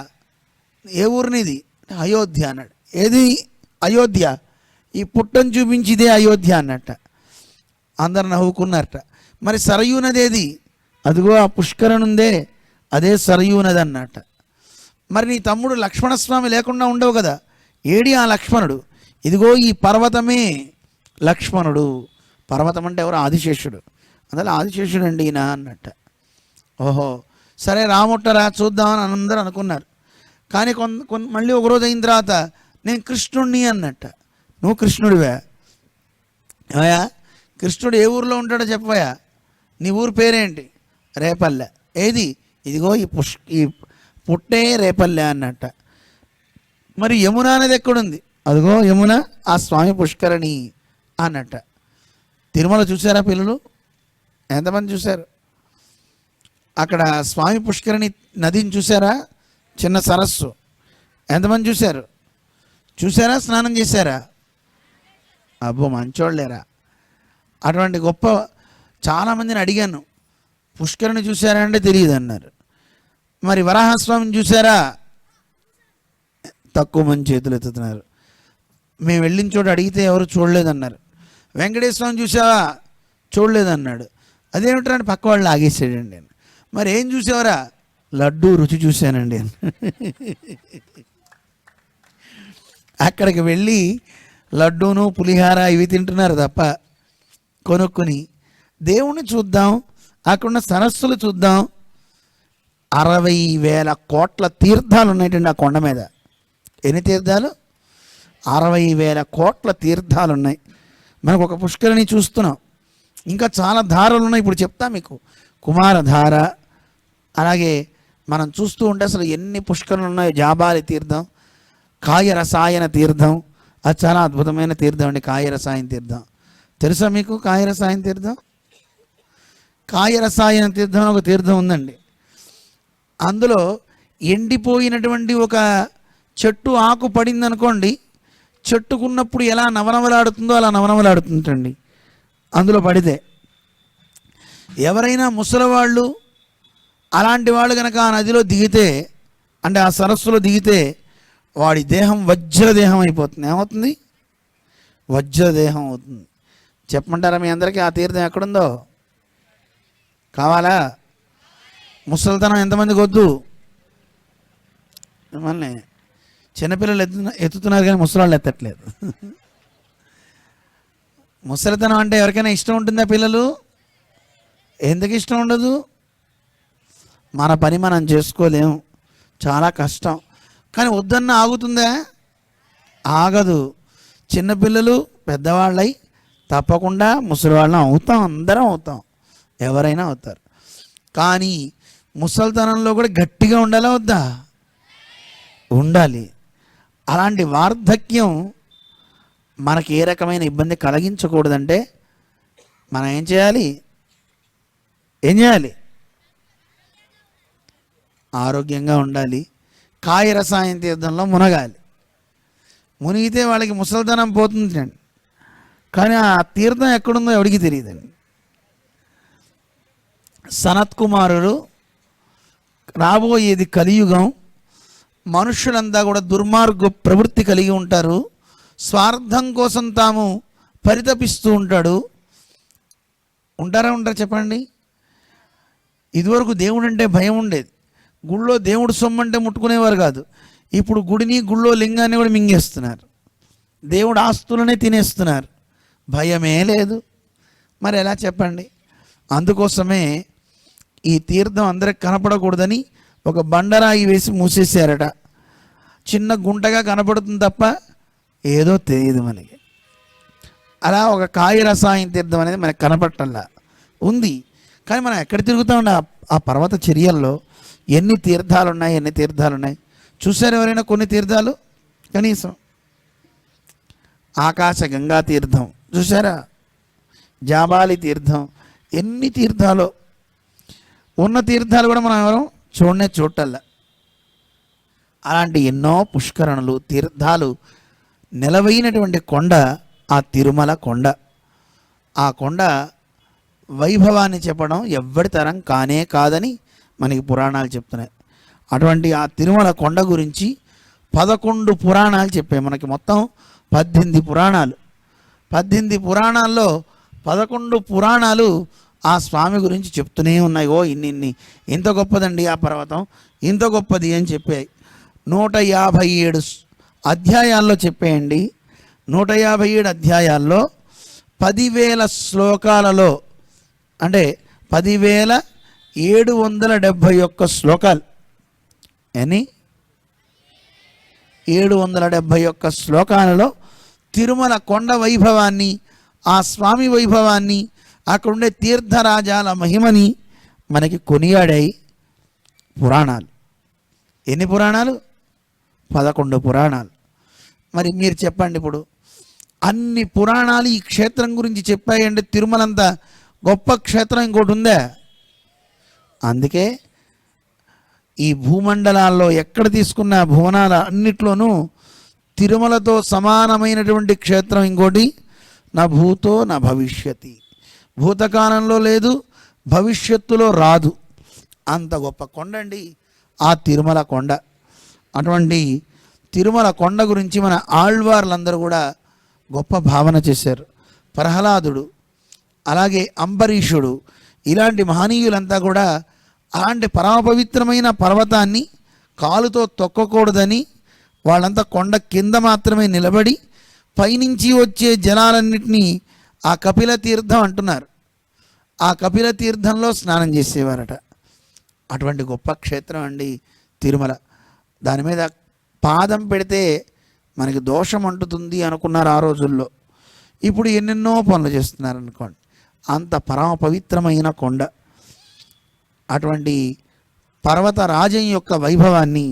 ఏ ఊరినిది? అయోధ్య అన్నాడు. ఏది అయోధ్య? ఈ పుట్టను చూపించి ఇదే అయోధ్య అన్నట్ట. అందరు నవ్వుకున్నారట. మరి సరయూ నది ఏది? అదిగో ఆ పుష్కరణుందే, అదే సరయూ నది అన్నట్ట. మరి నీ తమ్ముడు లక్ష్మణస్వామి లేకుండా ఉండవు కదా, ఏడి ఆ లక్ష్మణుడు? ఇదిగో ఈ పర్వతమే లక్ష్మణుడు. పర్వతం అంటే ఎవరు? ఆదిశేషుడు. అందులో ఆదిశేషుడు అండి ఈయన అన్నట్ట. ఓహో, సరే రాముట్టరా చూద్దామని అందరూ అనుకున్నారు. కానీ మళ్ళీ ఒకరోజు అయిన తర్వాత నేను కృష్ణుడిని అన్నట్ట. నువ్వు కృష్ణుడివా? ఏమయ్యా, కృష్ణుడు ఏ ఊరిలో ఉంటాడో చెప్పవయ్యా. నీ ఊరు పేరేంటి? రేపల్లె. ఏది? ఇదిగో ఈ పుట్టే రేపల్లె అన్నట్ట. మరి యమున అనేది ఎక్కడుంది? అదిగో యమున, ఆ స్వామి పుష్కరణి అన్నట్ట. తిరుమల చూసారా పిల్లలు? ఎంతమంది చూశారు? అక్కడ స్వామి పుష్కరణి నదిని చూసారా? చిన్న సరస్సు. ఎంతమంది చూశారు? చూసారా? స్నానం చేశారా? అబ్బో, మంచోళ్ళేరా. అటువంటి గొప్ప చాలామందిని అడిగాను, పుష్కరిని చూసారా అంటే తెలియదు అన్నారు. మరి వరాహస్వామిని చూసారా? తక్కువ మంది చేతులు ఎత్తుతున్నారు. మేము వెళ్ళిన చోట అడిగితే ఎవరు చూడలేదన్నారు. వెంకటేశ్వరం చూసావా? చూడలేదన్నాడు. అదేమిటంటే పక్క వాళ్ళు ఆగేసాడండి నేను. మరి ఏం చూసావరా? లడ్డూ రుచి చూశానండి. అక్కడికి వెళ్ళి లడ్డూను పులిహార ఇవి తింటున్నారు తప్ప కొనుక్కొని. దేవుణ్ణి చూద్దాం, అక్కడున్న సరస్సులు చూద్దాం. 60,000 కోట్ల తీర్థాలు ఉన్నాయండి ఆ కొండ మీద. ఎన్ని తీర్థాలు? 60,000 కోట్ల తీర్థాలు ఉన్నాయి. మనకు ఒక పుష్కరిణి చూస్తున్నాం, ఇంకా చాలా ధారలు ఉన్నాయి. ఇప్పుడు చెప్తా మీకు. కుమారధార, అలాగే మనం చూస్తూ ఉంటే అసలు ఎన్ని పుష్కరులు ఉన్నాయో. జాబాలి తీర్థం, కాయరసాయన తీర్థం, అది చాలా అద్భుతమైన తీర్థం అండి. కాయరసాయన తీర్థం తెలుసా మీకు? కాయరసాయన తీర్థం, కాయరసాయన తీర్థం ఒక తీర్థం ఉందండి. అందులో ఎండిపోయినటువంటి ఒక చెట్టు ఆకు పడింది అనుకోండి, చెట్టుకున్నప్పుడు ఎలా నవనవలాడుతుందో అలా నవనవలాడుతుంటండి అందులో పడితే. ఎవరైనా ముసలివాళ్ళు అలాంటి వాళ్ళు కనుక ఆ నదిలో దిగితే, అంటే ఆ సరస్సులో దిగితే, వాడి దేహం వజ్రదేహం అయిపోతుంది. ఏమవుతుంది? వజ్రదేహం అవుతుంది. చెప్పమంటారా మీ అందరికీ ఆ తీర్థం ఎక్కడుందో? కావాలా? ముసలితనం ఎంతమందికి వద్దు? మిమ్మల్ని చిన్నపిల్లలు ఎత్తుతున్నారు కానీ ముసలాళ్ళు ఎత్తట్లేదు. ముసలితనం అంటే ఎవరికైనా ఇష్టం ఉంటుందా పిల్లలు? ఎందుకు ఇష్టం ఉండదు? మన పని మనం చేసుకోలేము, చాలా కష్టం. కానీ వద్దన్న ఆగుతుందా? ఆగదు. చిన్నపిల్లలు పెద్దవాళ్ళై తప్పకుండా ముసలివాళ్ళం అవుతాం, అందరం అవుతాం, ఎవరైనా అవుతారు. కానీ ముసలితనంలో కూడా గట్టిగా ఉండాలా వద్దా? ఉండాలి. అలాంటి వార్ధక్యం మనకి ఏ రకమైన ఇబ్బంది కలిగించకూడదంటే మనం ఏం చేయాలి? ఆరోగ్యంగా ఉండాలి. కాయరసాయన తీర్థంలో మునగాలి. మునిగితే వాళ్ళకి ముసలితనం పోతుంది. కానీ ఆ తీర్థం ఎక్కడుందో ఎవరికి తెలియదండి. సనత్ కుమారుడు, రాబోయేది కలియుగం, మనుషులంతా కూడా దుర్మార్గ ప్రవృత్తి కలిగి ఉంటారు. స్వార్థం కోసం తాము పరితపిస్తూ ఉంటారా చెప్పండి. ఇదివరకు దేవుడు అంటే భయం ఉండేది. గుళ్ళో దేవుడు సొమ్మంటే ముట్టుకునేవారు కాదు. ఇప్పుడు గుడిని, గుళ్ళో లింగాన్ని కూడా మింగేస్తున్నారు. దేవుడు ఆస్తులనే తినేస్తున్నారు. భయమే లేదు. మరి ఎలా చెప్పండి? అందుకోసమే ఈ తీర్థం అందరికి కనపడకూడదని ఒక బండరాయి వేసి మూసేశారట. చిన్న గుంటగా కనపడుతుంది తప్ప ఏదో తెలియదు మనకి. అలా ఒక కాయరసాయన తీర్థం అనేది మనకు కనపడటంలా ఉంది. కానీ మనం ఎక్కడ తిరుగుతామండి? ఆ పర్వత చర్యల్లో ఎన్ని తీర్థాలు ఉన్నాయి చూసారు ఎవరైనా కొన్ని తీర్థాలు? కనీసం ఆకాశ గంగా తీర్థం చూసారా, జాబాలి తీర్థం, ఎన్ని తీర్థాలు ఉన్న తీర్థాలు కూడా మనం ఎవరు చూడటల్లా. అలాంటి ఎన్నో పుష్కరణలు తీర్థాలు నిలవైనటువంటి కొండ ఆ తిరుమల కొండ. ఆ కొండ వైభవాన్ని చెప్పడం ఎవ్వరి తరం కానే కాదని మనకి పురాణాలు చెప్తున్నాయి. అటువంటి ఆ తిరుమల కొండ గురించి 11 పురాణాలు చెప్పాయి మనకి. మొత్తం 18 పురాణాలు. 18 పురాణాల్లో 11 పురాణాలు ఆ స్వామి గురించి చెప్తూనే ఉన్నాయి. ఓ ఇన్ని ఇంత గొప్పదండి ఆ పర్వతం, ఇంత గొప్పది అని చెప్పాయి. 157 అధ్యాయాల్లో చెప్పేయండి. 157 అధ్యాయాల్లో 10,000 శ్లోకాలలో, అంటే 10,771 శ్లోకాలు. అని 771 శ్లోకాలలో తిరుమల కొండ వైభవాన్ని, ఆ స్వామి వైభవాన్ని, అక్కడుండే తీర్థరాజాల మహిమని మనకి కొనియాడాయి పురాణాలు. ఎన్ని పురాణాలు? 11 పురాణాలు. మరి మీరు చెప్పండి, ఇప్పుడు అన్ని పురాణాలు ఈ క్షేత్రం గురించి చెప్పాయంటే తిరుమలంత గొప్ప క్షేత్రం ఇంకోటి ఉందా? అందుకే ఈ భూమండలాల్లో ఎక్కడ తీసుకున్న భువనాల అన్నిట్లోనూ తిరుమలతో సమానమైనటువంటి క్షేత్రం ఇంకోటి నా భూతో నా భవిష్యతి, భూతకాలంలో లేదు, భవిష్యత్తులో రాదు. అంత గొప్ప కొండ అండి ఆ తిరుమల కొండ. అటువంటి తిరుమల కొండ గురించి మన ఆళ్వార్లందరూ కూడా గొప్ప భావన చేశారు. ప్రహ్లాదుడు, అలాగే అంబరీషుడు, ఇలాంటి మహనీయులంతా కూడా అలాంటి పరమ పవిత్రమైన పర్వతాన్ని కాలుతో తొక్కకూడదని వాళ్ళంతా కొండ కింద మాత్రమే నిలబడి పైనుంచి వచ్చే జలాలన్నింటినీ ఆ కపిల తీర్థం అంటున్నారు, ఆ కపిల తీర్థంలో స్నానం చేసేవారట. అటువంటి గొప్ప క్షేత్రం అండి తిరుమల. దాని మీద పాదం పెడితే మనకి దోషం అంటుతుంది అనుకున్నారు ఆ రోజుల్లో. ఇప్పుడు ఎన్నెన్నో పనులు చేస్తున్నారు అనుకోండి. అంత పరమ పవిత్రమైన కొండ. అటువంటి పర్వతరాజం యొక్క వైభవాన్ని,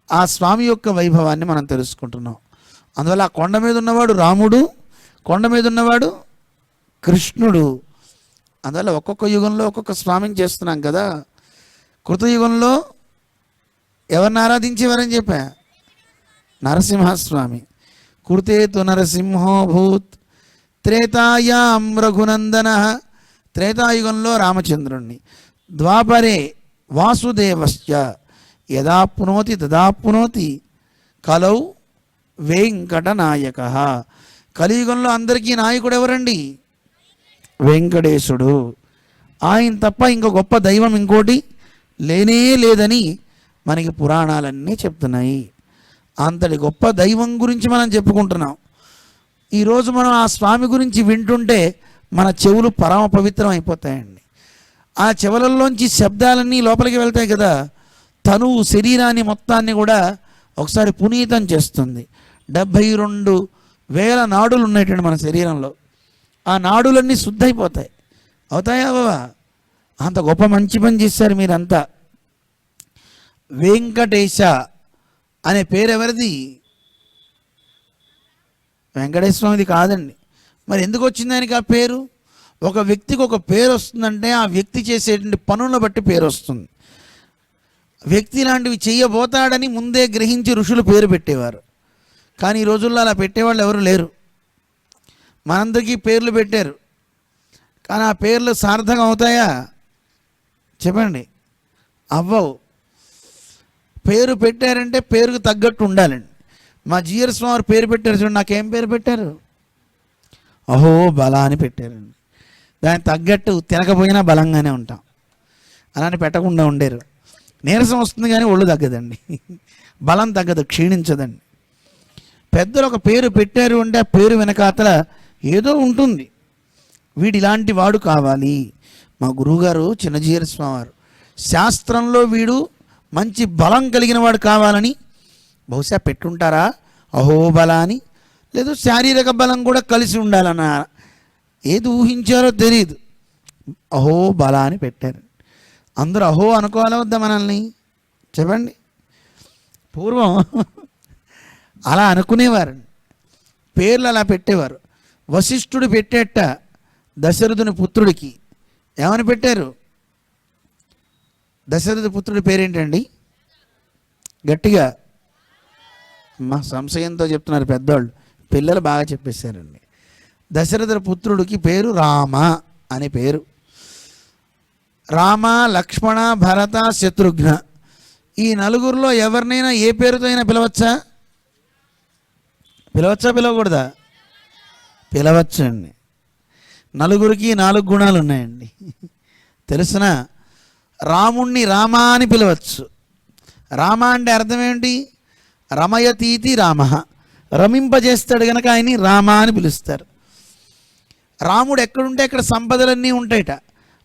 ఆ స్వామి యొక్క వైభవాన్ని మనం తెలుసుకుంటున్నాం. అందువల్ల ఆ కొండ మీద ఉన్నవాడు రాముడు, కొండ మీద ఉన్నవాడు కృష్ణుడు. అందువల్ల ఒక్కొక్క యుగంలో ఒక్కొక్క స్వామిని చేస్తున్నాం కదా. కృతయుగంలో ఎవరిని ఆరాధించేవారని చెప్పా? నరసింహస్వామి. కృతేతు నరసింహో భూత్ త్రేతాయాం రఘునందన. త్రేతాయుగంలో రామచంద్రుణ్ణి, ద్వాపరే వాసుదేవశ్చ యదాప్నోతి తదాప్నోతి కలౌ వెంకటనాయక. కలియుగంలో అందరికీ నాయకుడు ఎవరండి? వెంకటేశుడు. ఆయన తప్ప ఇంకో గొప్ప దైవం ఇంకోటి లేనే లేదని మనకి పురాణాలన్నీ చెప్తున్నాయి. అంతటి గొప్ప దైవం గురించి మనం చెప్పుకుంటున్నాం. ఈరోజు మనం ఆ స్వామి గురించి వింటుంటే మన చెవులు పరమ పవిత్రం అయిపోతాయండి. ఆ చెవులలోంచి శబ్దాలన్నీ లోపలికి వెళ్తాయి కదా. తనువు శరీరాన్ని మొత్తాన్ని కూడా ఒకసారి పునీతం చేస్తుంది. 72,000 నాడులు ఉన్నాయండి మన శరీరంలో. ఆ నాడులన్నీ శుద్ధైపోతాయి. అవుతాయా బాబా? అంత గొప్ప మంచి పని చేశారు మీరంతా. వెంకటేశ అనే పేరు ఎవరిది? వెంకటేశ్వర స్వామిది కాదండి. మరి ఎందుకు వచ్చింది ఆయనకి ఆ పేరు? ఒక వ్యక్తికి ఒక పేరు వస్తుందంటే ఆ వ్యక్తి చేసేటువంటి పనులను బట్టి పేరు వస్తుంది. వ్యక్తి ఇలాంటివి చేయబోతాడని ముందే గ్రహించి ఋషులు పేరు పెట్టేవారు. కానీ ఈ రోజుల్లో అలా పెట్టేవాళ్ళు ఎవరు లేరు. మనందరికీ పేర్లు పెట్టారు, కానీ ఆ పేర్లు సార్థకం అవుతాయా చెప్పండి? అవ్వవు. పేరు పెట్టారంటే పేరుకు తగ్గట్టు ఉండాలండి. మా జీఆర్ స్వామి పేరు పెట్టారు చూడండి. నాకేం పేరు పెట్టారు? అహో బల అని పెట్టారండి. దానికి తగ్గట్టు తినకపోయినా బలంగానే ఉంటాం. అలానే పెట్టకుండా ఉండేరు. నీరసం వస్తుంది కానీ ఒళ్ళు తగ్గదండి, బలం తగ్గదు, క్షీణించదండి. పెద్దలు ఒక పేరు పెట్టారు అంటే ఆ పేరు వెనకాతల ఏదో ఉంటుంది. వీడు ఇలాంటి వాడు కావాలి. మా గురువుగారు చిన్నజీయర్ స్వామి శాస్త్రంలో వీడు మంచి బలం కలిగిన వాడు కావాలని బహుశా పెట్టుంటారా అహోబల అని. లేదు శారీరక బలం కూడా కలిసి ఉండాలన్న, ఏది ఊహించారో తెలియదు, అహోబల అని పెట్టారు. అందరూ అహో అనుకోవాలా వద్దా మనల్ని? చెప్పండి. పూర్వం అలా అనుకునేవారు, పేర్లు అలా పెట్టేవారు. వశిష్ఠుడు పెట్టేట దశరథుని పుత్రుడికి ఏమని పెట్టారు? దశరథ పుత్రుడి పేరేంటండి? గట్టిగా మా సంశయంతో చెప్తున్నారు పెద్దవాళ్ళు, పిల్లలు బాగా చెప్పేశారండి. దశరథ పుత్రుడికి పేరు రామ అనే పేరు. రామ, లక్ష్మణ, భరత, శత్రుఘ్న ఈ నలుగురిలో ఎవరినైనా ఏ పేరుతో అయినా పిలవచ్చా? పిలవకూడదా? పిలవచ్చండి. నలుగురికి 4 గుణాలు ఉన్నాయండి, తెలుసునా? రాముణ్ణి రామ అని పిలవచ్చు. రామ అంటే అర్థం ఏంటి? రమయతీతి రామ, రమింపజేస్తాడు కనుక ఆయన్ని రామ అని పిలుస్తారు. రాముడు ఎక్కడుంటే అక్కడ సంపదలన్నీ ఉంటాయట,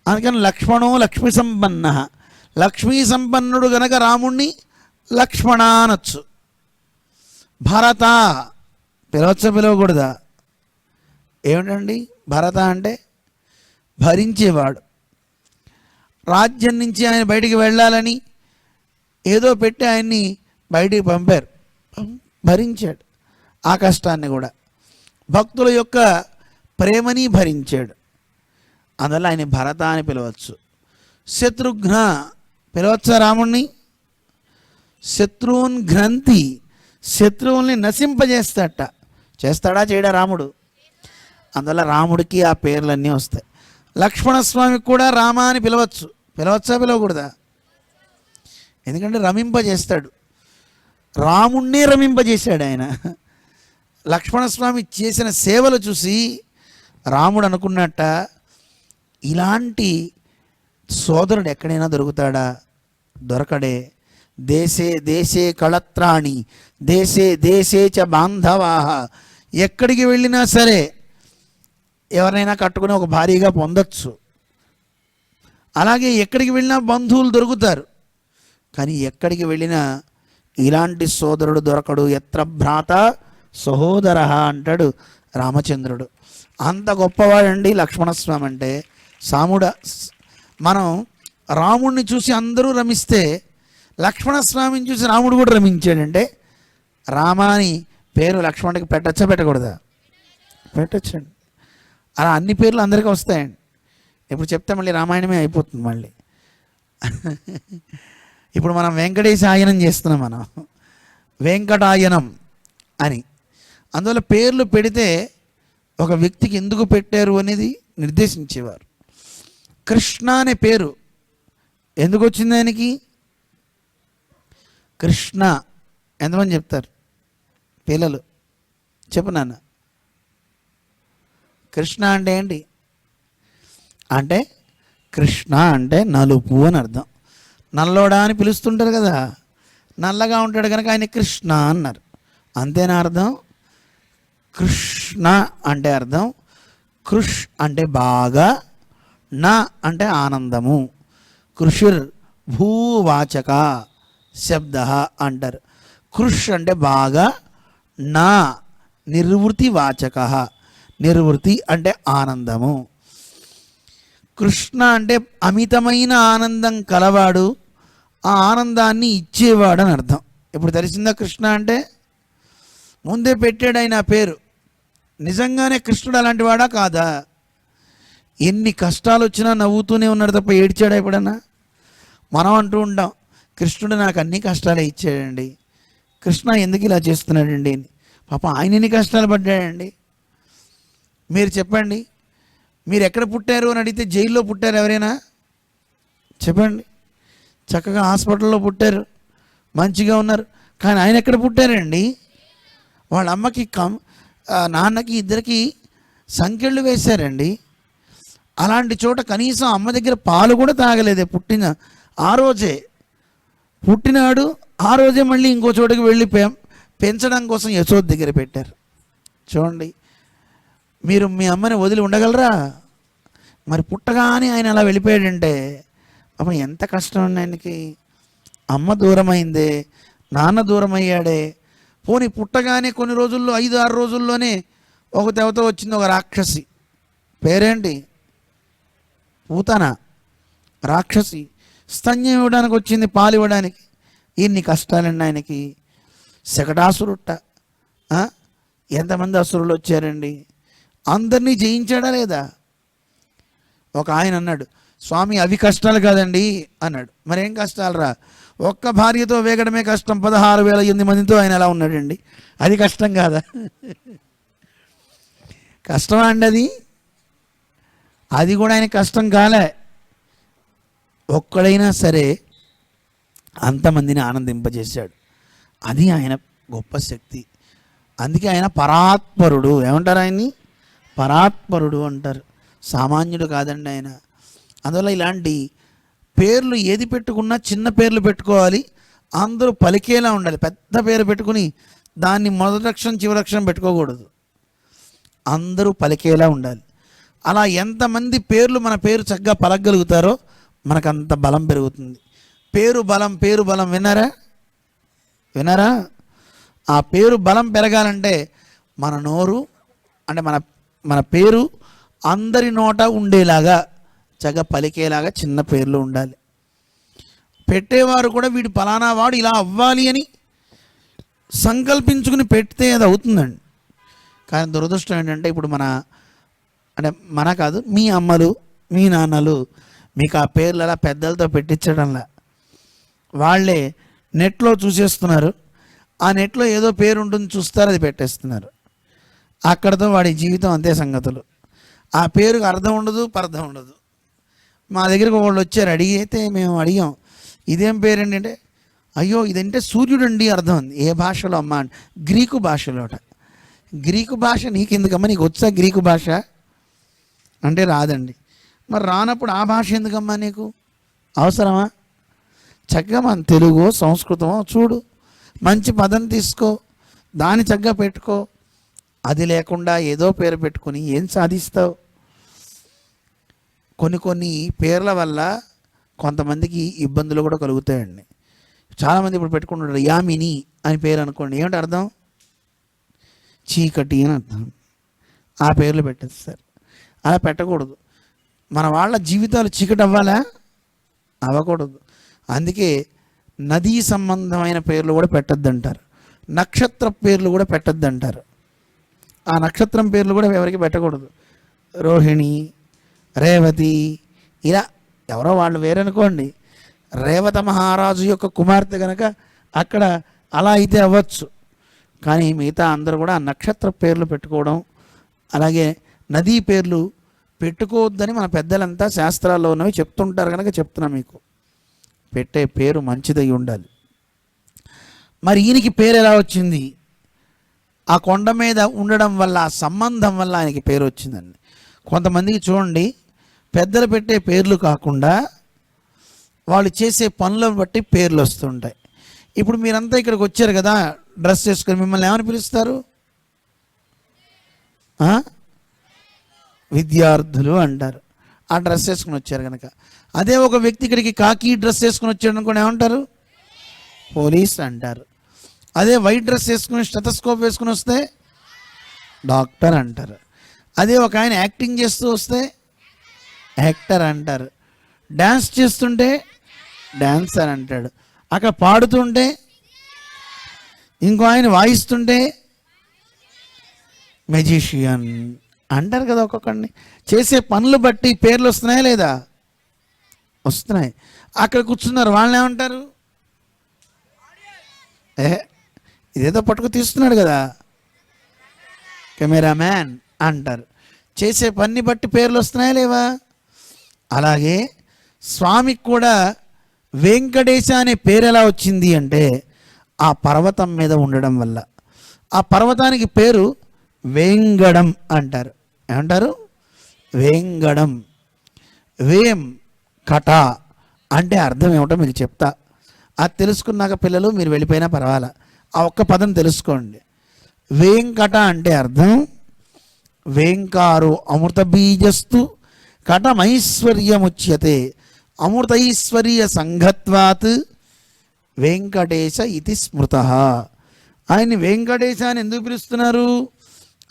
అందుకని లక్ష్మణో లక్ష్మీ సంపన్న, లక్ష్మీ సంపన్నుడు గనక రాముణ్ణి లక్ష్మణ అనొచ్చు. భరత పిలవకూడదా? ఏమిటండి భరత అంటే? భరించేవాడు. రాజ్యం నుంచి ఆయన బయటికి వెళ్ళాలని ఏదో పెట్టి ఆయన్ని బయటికి పంపారు, భరించాడు ఆ కష్టాన్ని కూడా. భక్తుల యొక్క ప్రేమని భరించాడు, అందువల్ల ఆయన భరత అని పిలవచ్చు. శత్రుఘ్న పిలవచ్చా రాముణ్ణి? శత్రువున్ గ్రంథి, శత్రువుల్ని నశింపజేస్తాడట. చేస్తాడా చేయడా రాముడు? అందువల్ల రాముడికి ఆ పేర్లన్నీ వస్తాయి. లక్ష్మణస్వామికి కూడా రామ అని పిలవచ్చా పిలవకూడదా? ఎందుకంటే రమింపజేస్తాడు, రాముణ్ణే రమింపజేశాడు ఆయన. లక్ష్మణస్వామి చేసిన సేవలు చూసి రాముడు అనుకున్నట్ట, ఇలాంటి సోదరుడు ఎక్కడైనా దొరుకుతాడా? దొరకడే. దేశే దేశే కళత్రాణి, దేశే దేశే చ బాంధవా. ఎక్కడికి వెళ్ళినా సరే ఎవరైనా కట్టుకుని ఒక భారీగా పొందొచ్చు, అలాగే ఎక్కడికి వెళ్ళినా బంధువులు దొరుకుతారు. కానీ ఎక్కడికి వెళ్ళినా ఇలాంటి సోదరుడు దొరకడు. ఎత్ర భ్రాత సహోదర అంటాడు రామచంద్రుడు. అంత గొప్పవాడండి లక్ష్మణస్వామి అంటే. మనం రాముడిని చూసి అందరూ రమిస్తే లక్ష్మణస్వామిని చూసి రాముడు కూడా రమించాడంటే, రామ అని పేరు లక్ష్మణుడికి పెట్టచ్చా పెట్టకూడదా? పెట్టచ్చండి. అలా అన్ని పేర్లు అందరికీ వస్తాయండి. ఇప్పుడు చెప్తే మళ్ళీ రామాయణమే అయిపోతుంది మళ్ళీ. ఇప్పుడు మనం వెంకటేశాయనం చేస్తున్నాం, మనం వెంకటాయనం అని. అందువల్ల పేర్లు పెడితే ఒక వ్యక్తికి ఎందుకు పెట్టారు అనేది నిర్దేశించేవారు. కృష్ణ అనే పేరు ఎందుకు వచ్చింది ఆయనకి? కృష్ణ ఎంతమంది చెప్తారు పిల్లలు? చెప్పు నాన్న. కృష్ణ అంటే ఏంటి? అంటే కృష్ణ అంటే నలుపు అని అర్థం. నల్లోడా అని పిలుస్తుంటారు కదా, నల్లగా ఉంటాడు కనుక ఆయన కృష్ణ అన్నారు. అంతేనా అర్థం? కృష్ణ అంటే అర్థం కృష్ అంటే బాగా, నా అంటే ఆనందము. కృషిర్ భూవాచక శబ్ద అంటారు. కృష్ అంటే బాగా, నా నిర్వృతి వాచక, నిర్వృతి అంటే ఆనందము. కృష్ణ అంటే అమితమైన ఆనందం కలవాడు, ఆ ఆనందాన్ని ఇచ్చేవాడు అని అర్థం. ఇప్పుడు తెలిసిందా కృష్ణ అంటే? ముందే పెట్టాడు ఆయన పేరు. నిజంగానే కృష్ణుడు అలాంటి వాడా కాదా? ఎన్ని కష్టాలు వచ్చినా నవ్వుతూనే ఉన్నాడు తప్ప ఏడ్చాడా ఎప్పుడన్నా? మనం అంటూ ఉంటాం, కృష్ణుడు నాకు అన్ని కష్టాలే ఇచ్చాడండి, కృష్ణ ఎందుకు ఇలా చేస్తున్నాడండి అని. పాప ఆయన ఎన్ని కష్టాలు పడ్డాడండి. మీరు చెప్పండి, మీరు ఎక్కడ పుట్టారు అని అడిగితే జైల్లో పుట్టారు ఎవరైనా? చెప్పండి. చక్కగా హాస్పిటల్లో పుట్టారు, మంచిగా ఉన్నారు. కానీ ఆయన ఎక్కడ పుట్టారండి? వాళ్ళ అమ్మకి నాన్నకి ఇద్దరికి సంకెళ్ళు వేశారండి. అలాంటి చోట కనీసం అమ్మ దగ్గర పాలు కూడా తాగలేదే. ఆ రోజే పుట్టినాడు, ఆ రోజే మళ్ళీ ఇంకో చోటుకి వెళ్ళి పెంచడం కోసం యశోద దగ్గర పెట్టారు. చూడండి, మీరు మీ అమ్మని వదిలి ఉండగలరా? మరి పుట్టగానే ఆయన అలా వెళ్ళిపోయాడంటే పాపం ఎంత కష్టం అండి ఆయనకి. అమ్మ దూరమైందే, నాన్న దూరం అయ్యాడే. పోనీ పుట్టగానే కొన్ని రోజుల్లో 5-6 రోజుల్లోనే ఒక దేవత వచ్చింది, ఒక రాక్షసి. పేరేంటి? పూతన రాక్షసి. స్తన్యం ఇవ్వడానికి వచ్చింది, పాలు ఇవ్వడానికి. ఎన్ని కష్టాలండి ఆయనకి. శకటాసురుట్ట. ఎంతమంది అసురులు వచ్చారండి, అందరినీ జయించాడా లేదా? ఒక ఆయన అన్నాడు, స్వామి అవి కష్టాలు కాదండి అన్నాడు. మరేం కష్టాలు రా? ఒక్క భార్యతో వేగడమే కష్టం, 16,008 మందితో ఆయన ఎలా ఉన్నాడండి, అది కష్టం కాదా? కష్టమా అండి అది? అది కూడా ఆయన కష్టం కాలే. ఒక్కడైనా సరే అంతమందిని ఆనందింపజేశాడు. అది ఆయన గొప్ప శక్తి. అందుకే ఆయన పరాత్పరుడు. ఏమంటారు ఆయన్ని? పరాత్పరుడు అంటారు. సామాన్యుడు కాదండి ఆయన. అందువల్ల ఇలాంటి పేర్లు ఏది పెట్టుకున్నా చిన్న పేర్లు పెట్టుకోవాలి, అందరూ పలికేలా ఉండాలి. పెద్ద పేరు పెట్టుకుని దాన్ని మొదటి అక్షరం చివరి అక్షరం పెట్టుకోకూడదు, అందరూ పలికేలా ఉండాలి. అలా ఎంతమంది పేర్లు మన పేరు చక్కగా పలకగలుగుతారో మనకంత బలం పెరుగుతుంది. పేరు బలం, పేరు బలం. విన్నారా? ఆ పేరు బలం పెరగాలంటే మన నోరు అంటే మన పేరు అందరి నోట ఉండేలాగా చక్కగా పలికేలాగా చిన్న పేర్లు ఉండాలి. పెట్టేవారు కూడా వీడు ఫలానా వాడు ఇలా అవ్వాలి అని సంకల్పించుకుని పెడితే అది అవుతుందండి. కానీ దురదృష్టం ఏంటంటే ఇప్పుడు మన కాదు, మీ అమ్మలు మీ నాన్నలు మీకు ఆ పేర్లు అలా పెద్దలతో పెట్టించడంలా, వాళ్ళే నెట్లో చూసేస్తున్నారు. ఆ నెట్లో ఏదో పేరు ఉంటుంది, చూస్తారు, అది పెట్టేస్తున్నారు. అక్కడతో వాడి జీవితం అంతే సంగతులు. ఆ పేరుకు అర్థం ఉండదు, పర్థం ఉండదు. మా దగ్గరికి వాళ్ళు వచ్చారు, అడిగితే మేము అడిగాం, ఇదేం పేరండి అంటే, అయ్యో ఇదంటే సూర్యుడండి అర్థం ఉంది. ఏ భాషలో అమ్మా? గ్రీకు భాషలోట. గ్రీకు భాష నీకెందుకమ్మా, నీకు వచ్చా గ్రీకు భాష అంటే? రాదండి. మరి రానప్పుడు ఆ భాష ఎందుకమ్మా నీకు? అవసరమా? చక్కగా మన తెలుగు సంస్కృతమో చూడు, మంచి పదం తీసుకో, దాన్ని చక్కగా పెట్టుకో. అది లేకుండా ఏదో పేరు పెట్టుకుని ఏం సాధిస్తావు? కొన్ని పేర్ల వల్ల కొంతమందికి ఇబ్బందులు కూడా కలుగుతాయండి. చాలామంది ఇప్పుడు పెట్టుకుంటుంటారు, యామిని అని పేరు అనుకోండి, ఏమిటి అర్థం? చీకటి అని అర్థం. ఆ పేర్లు పెట్టేస్తారు. అలా పెట్టకూడదు. మన వాళ్ళ జీవితాలు చీకటి అవ్వాలా? అవ్వకూడదు. అందుకే నదీ సంబంధమైన పేర్లు కూడా పెట్టద్దంటారు, నక్షత్ర పేర్లు కూడా పెట్టద్దంటారు. ఆ నక్షత్రం పేర్లు కూడా ఎవరికి పెట్టకూడదు. రోహిణి, రేవతి, ఇలా ఎవరో వాళ్ళు వేరనుకోండి. రేవత మహారాజు యొక్క కుమార్తె కనుక అక్కడ అలా అయితే అవ్వచ్చు. కానీ మిగతా అందరూ కూడా ఆ నక్షత్ర పేర్లు పెట్టుకోవడం, అలాగే నదీ పేర్లు పెట్టుకోవద్దని మన పెద్దలంతా శాస్త్రాల్లో ఉన్నవి చెప్తుంటారు కనుక చెప్తున్నా మీకు. పెట్టే పేరు మంచిదై ఉండాలి. మరి ఈయనకి పేరు ఎలా వచ్చింది? ఆ కొండ మీద ఉండడం వల్ల, ఆ సంబంధం వల్ల ఆయనకి పేరు వచ్చిందండి. కొంతమందికి చూడండి, పెద్దలు పెట్టే పేర్లు కాకుండా వాళ్ళు చేసే పనులను బట్టి పేర్లు వస్తుంటాయి. ఇప్పుడు మీరంతా ఇక్కడికి వచ్చారు కదా, డ్రెస్ చేసుకొని, మిమ్మల్ని ఏమని పిలుస్తారు? విద్యార్థులు అంటారు. ఆ డ్రెస్ వేసుకుని వచ్చారు కనుక. అదే ఒక వ్యక్తి ఇక్కడికి కాకి డ్రెస్ వేసుకుని వచ్చాడు అనుకోండి, ఏమంటారు? పోలీస్ అంటారు. అదే వైట్ డ్రెస్ వేసుకుని స్టెథోస్కోప్ వేసుకుని వస్తే డాక్టర్ అంటారు. అదే ఒక ఆయన యాక్టింగ్ చేస్తూ వస్తే యాక్టర్ అంటారు. డ్యాన్స్ చేస్తుంటే డ్యాన్సర్ అంటాడు. అక్కడ పాడుతుంటే, ఇంకో ఆయన వాయిస్తుంటే మెజిషియన్ అంటారు కదా. ఒక్కొక్కడిని చేసే పనులు బట్టి పేర్లు వస్తున్నాయా లేదా? వస్తున్నాయి. అక్కడ కూర్చున్నారు, వాళ్ళని ఏమంటారు? ఇదేదో పట్టుకు తీస్తున్నాడు కదా, కెమెరామ్యాన్ అంటారు. చేసే పని బట్టి పేర్లు వస్తున్నాయా లేవా? అలాగే స్వామికి కూడా వెంకటేశ అనే పేరు ఎలా వచ్చింది అంటే, ఆ పర్వతం మీద ఉండడం వల్ల. ఆ పర్వతానికి పేరు వేంగడం అంటారు. ఏమంటారు? వేంగడం. వేం కట అంటే అర్థం ఏమిటో మీకు చెప్తా. అది తెలుసుకున్నాక పిల్లలు మీరు వెళ్ళిపోయినా పర్వాలా, ఆ ఒక్క పదం తెలుసుకోండి. వేంకట అంటే అర్థం, వేంకారు అమృత బీజస్తు కటమైశ్వర్యముచ్యతే అమృతైశ్వర్య సంఘత్వాత్ వెంకటేశ ఇది స్మృత. ఆయన్ని వెంకటేశ అని ఎందుకు పిలుస్తున్నారు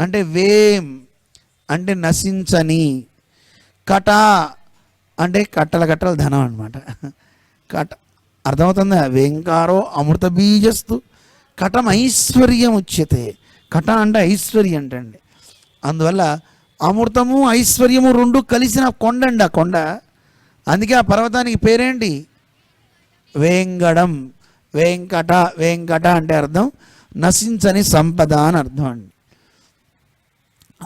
అంటే, వేం అంటే నశించని, కట అంటే కట్టల కట్టల ధనం అనమాట. కట అర్థమవుతుందా? వేంకారో అమృత బీజస్తు కటం ఐశ్వర్యం ఉచ్యతే. కట అంటే ఐశ్వర్యం అంటండి. అందువల్ల అమృతము ఐశ్వర్యము రెండు కలిసిన కొండ అండి ఆ కొండ. అందుకే ఆ పర్వతానికి పేరేంటి? వేంగడం. వెంకట, వెంకట అంటే అర్థం నశించని సంపద అని అర్థం అండి.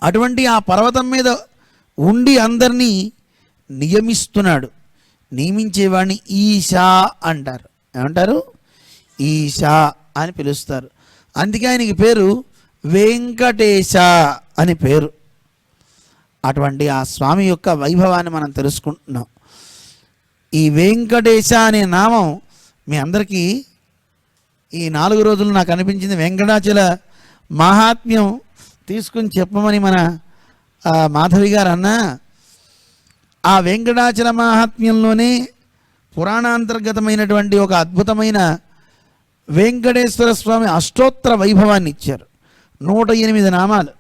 అటువంటి ఆ పర్వతం మీద ఉండి అందరినీ నియమిస్తున్నాడు. నియమించేవాడిని ఈశా అంటారు. ఏమంటారు? ఈశా అని పిలుస్తారు. అందుకే ఆయనకి పేరు వెంకటేశ అని పేరు. అటువంటి ఆ స్వామి యొక్క వైభవాన్ని మనం తెలుసుకుంటున్నాం. ఈ వెంకటేశ అనే నామం మీ అందరికీ ఈ 4 రోజులు నాకు అనిపించింది వెంకటాచల మహాత్మ్యం తీసుకుని చెప్పమని మన మాధవి గారు అన్నా. ఆ వెంకటాచల మహాత్మ్యంలోనే పురాణాంతర్గతమైనటువంటి ఒక అద్భుతమైన వెంకటేశ్వర స్వామి అష్టోత్తర వైభవాన్ని ఇచ్చారు. 108 నామాలు.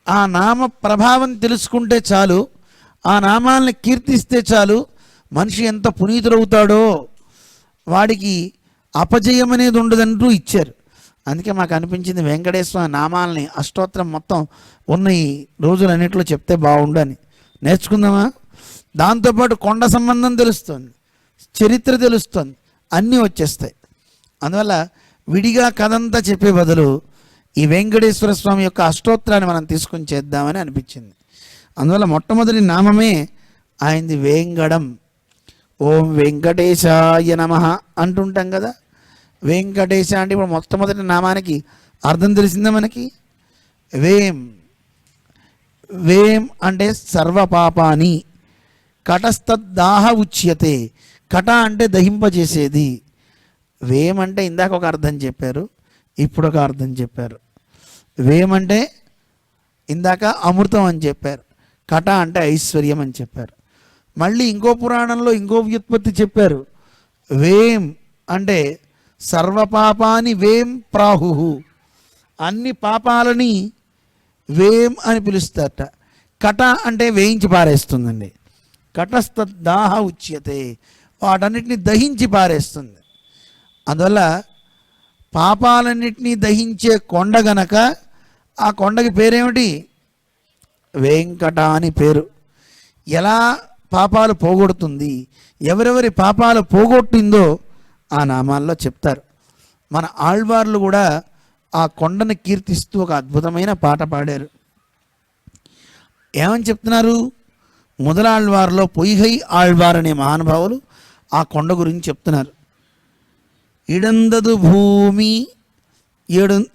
ఆ నామ ప్రభావం తెలుసుకుంటే చాలు, ఆ నామాలని కీర్తిస్తే చాలు, మనిషి ఎంత పునీతుడవుతాడో, వాడికి అపజయం అనేది ఉండదంటూ ఇచ్చారు. అందుకే మాకు అనిపించింది వెంకటేశ్వర నామాలని అష్టోత్తరం మొత్తం ఉన్న ఈ రోజులన్నింటిలో చెప్తే బాగుండని. నేర్చుకుందామా? దాంతోపాటు కొండ సంబంధం తెలుస్తుంది, చరిత్ర తెలుస్తుంది, అన్నీ వచ్చేస్తాయి. అందువల్ల విడిగా కథంతా చెప్పే బదులు ఈ వెంకటేశ్వర స్వామి యొక్క అష్టోత్తరాన్ని మనం తీసుకొని చేద్దామని అనిపించింది. అందువల్ల మొట్టమొదటి నామమే ఆయనది వేంగడం. ఓం వెంకటేశాయ నమః అంటుంటాం కదా. వెంకటేశ అంటే ఇప్పుడు మొట్టమొదటి నామానికి అర్థం తెలిసిందా మనకి? వేం. వేం అంటే సర్వపాపాని. కటస్థదాహ ఉచ్యతే. కట అంటే దహింపజేసేది. వేం అంటే ఇందాక ఒక అర్థం చెప్పారు, ఇప్పుడు ఒక అర్థం చెప్పారు. వేం అంటే ఇందాక అమృతం అని చెప్పారు, కట అంటే ఐశ్వర్యం అని చెప్పారు. మళ్ళీ ఇంకో పురాణంలో ఇంకో వ్యుత్పత్తి చెప్పారు. వేం అంటే సర్వపాపాని వేం ప్రాహు. అన్ని పాపాలని వేం అని పిలుస్తారట. కట అంటే వేయించి పారేస్తుందండి. కటస్థదాహ ఉచ్యతే. వాటన్నిటిని దహించి పారేస్తుంది. అందువల్ల పాపాలన్నిటినీ దహించే కొండ గనక ఆ కొండకి పేరేమిటి? వెంకట అని పేరు. ఎలా పాపాలు పోగొడుతుంది, ఎవరెవరి పాపాలు పోగొట్టిందో ఆ నామాల్లో చెప్తారు. మన ఆళ్వార్లు కూడా ఆ కొండను కీర్తిస్తూ ఒక అద్భుతమైన పాట పాడారు. ఏమని చెప్తున్నారు? మొదలాళ్వార్లో పొయ్యై ఆళ్వార్ అనే మహానుభావులు ఆ కొండ గురించి చెప్తున్నారు. ఇడందదు భూమి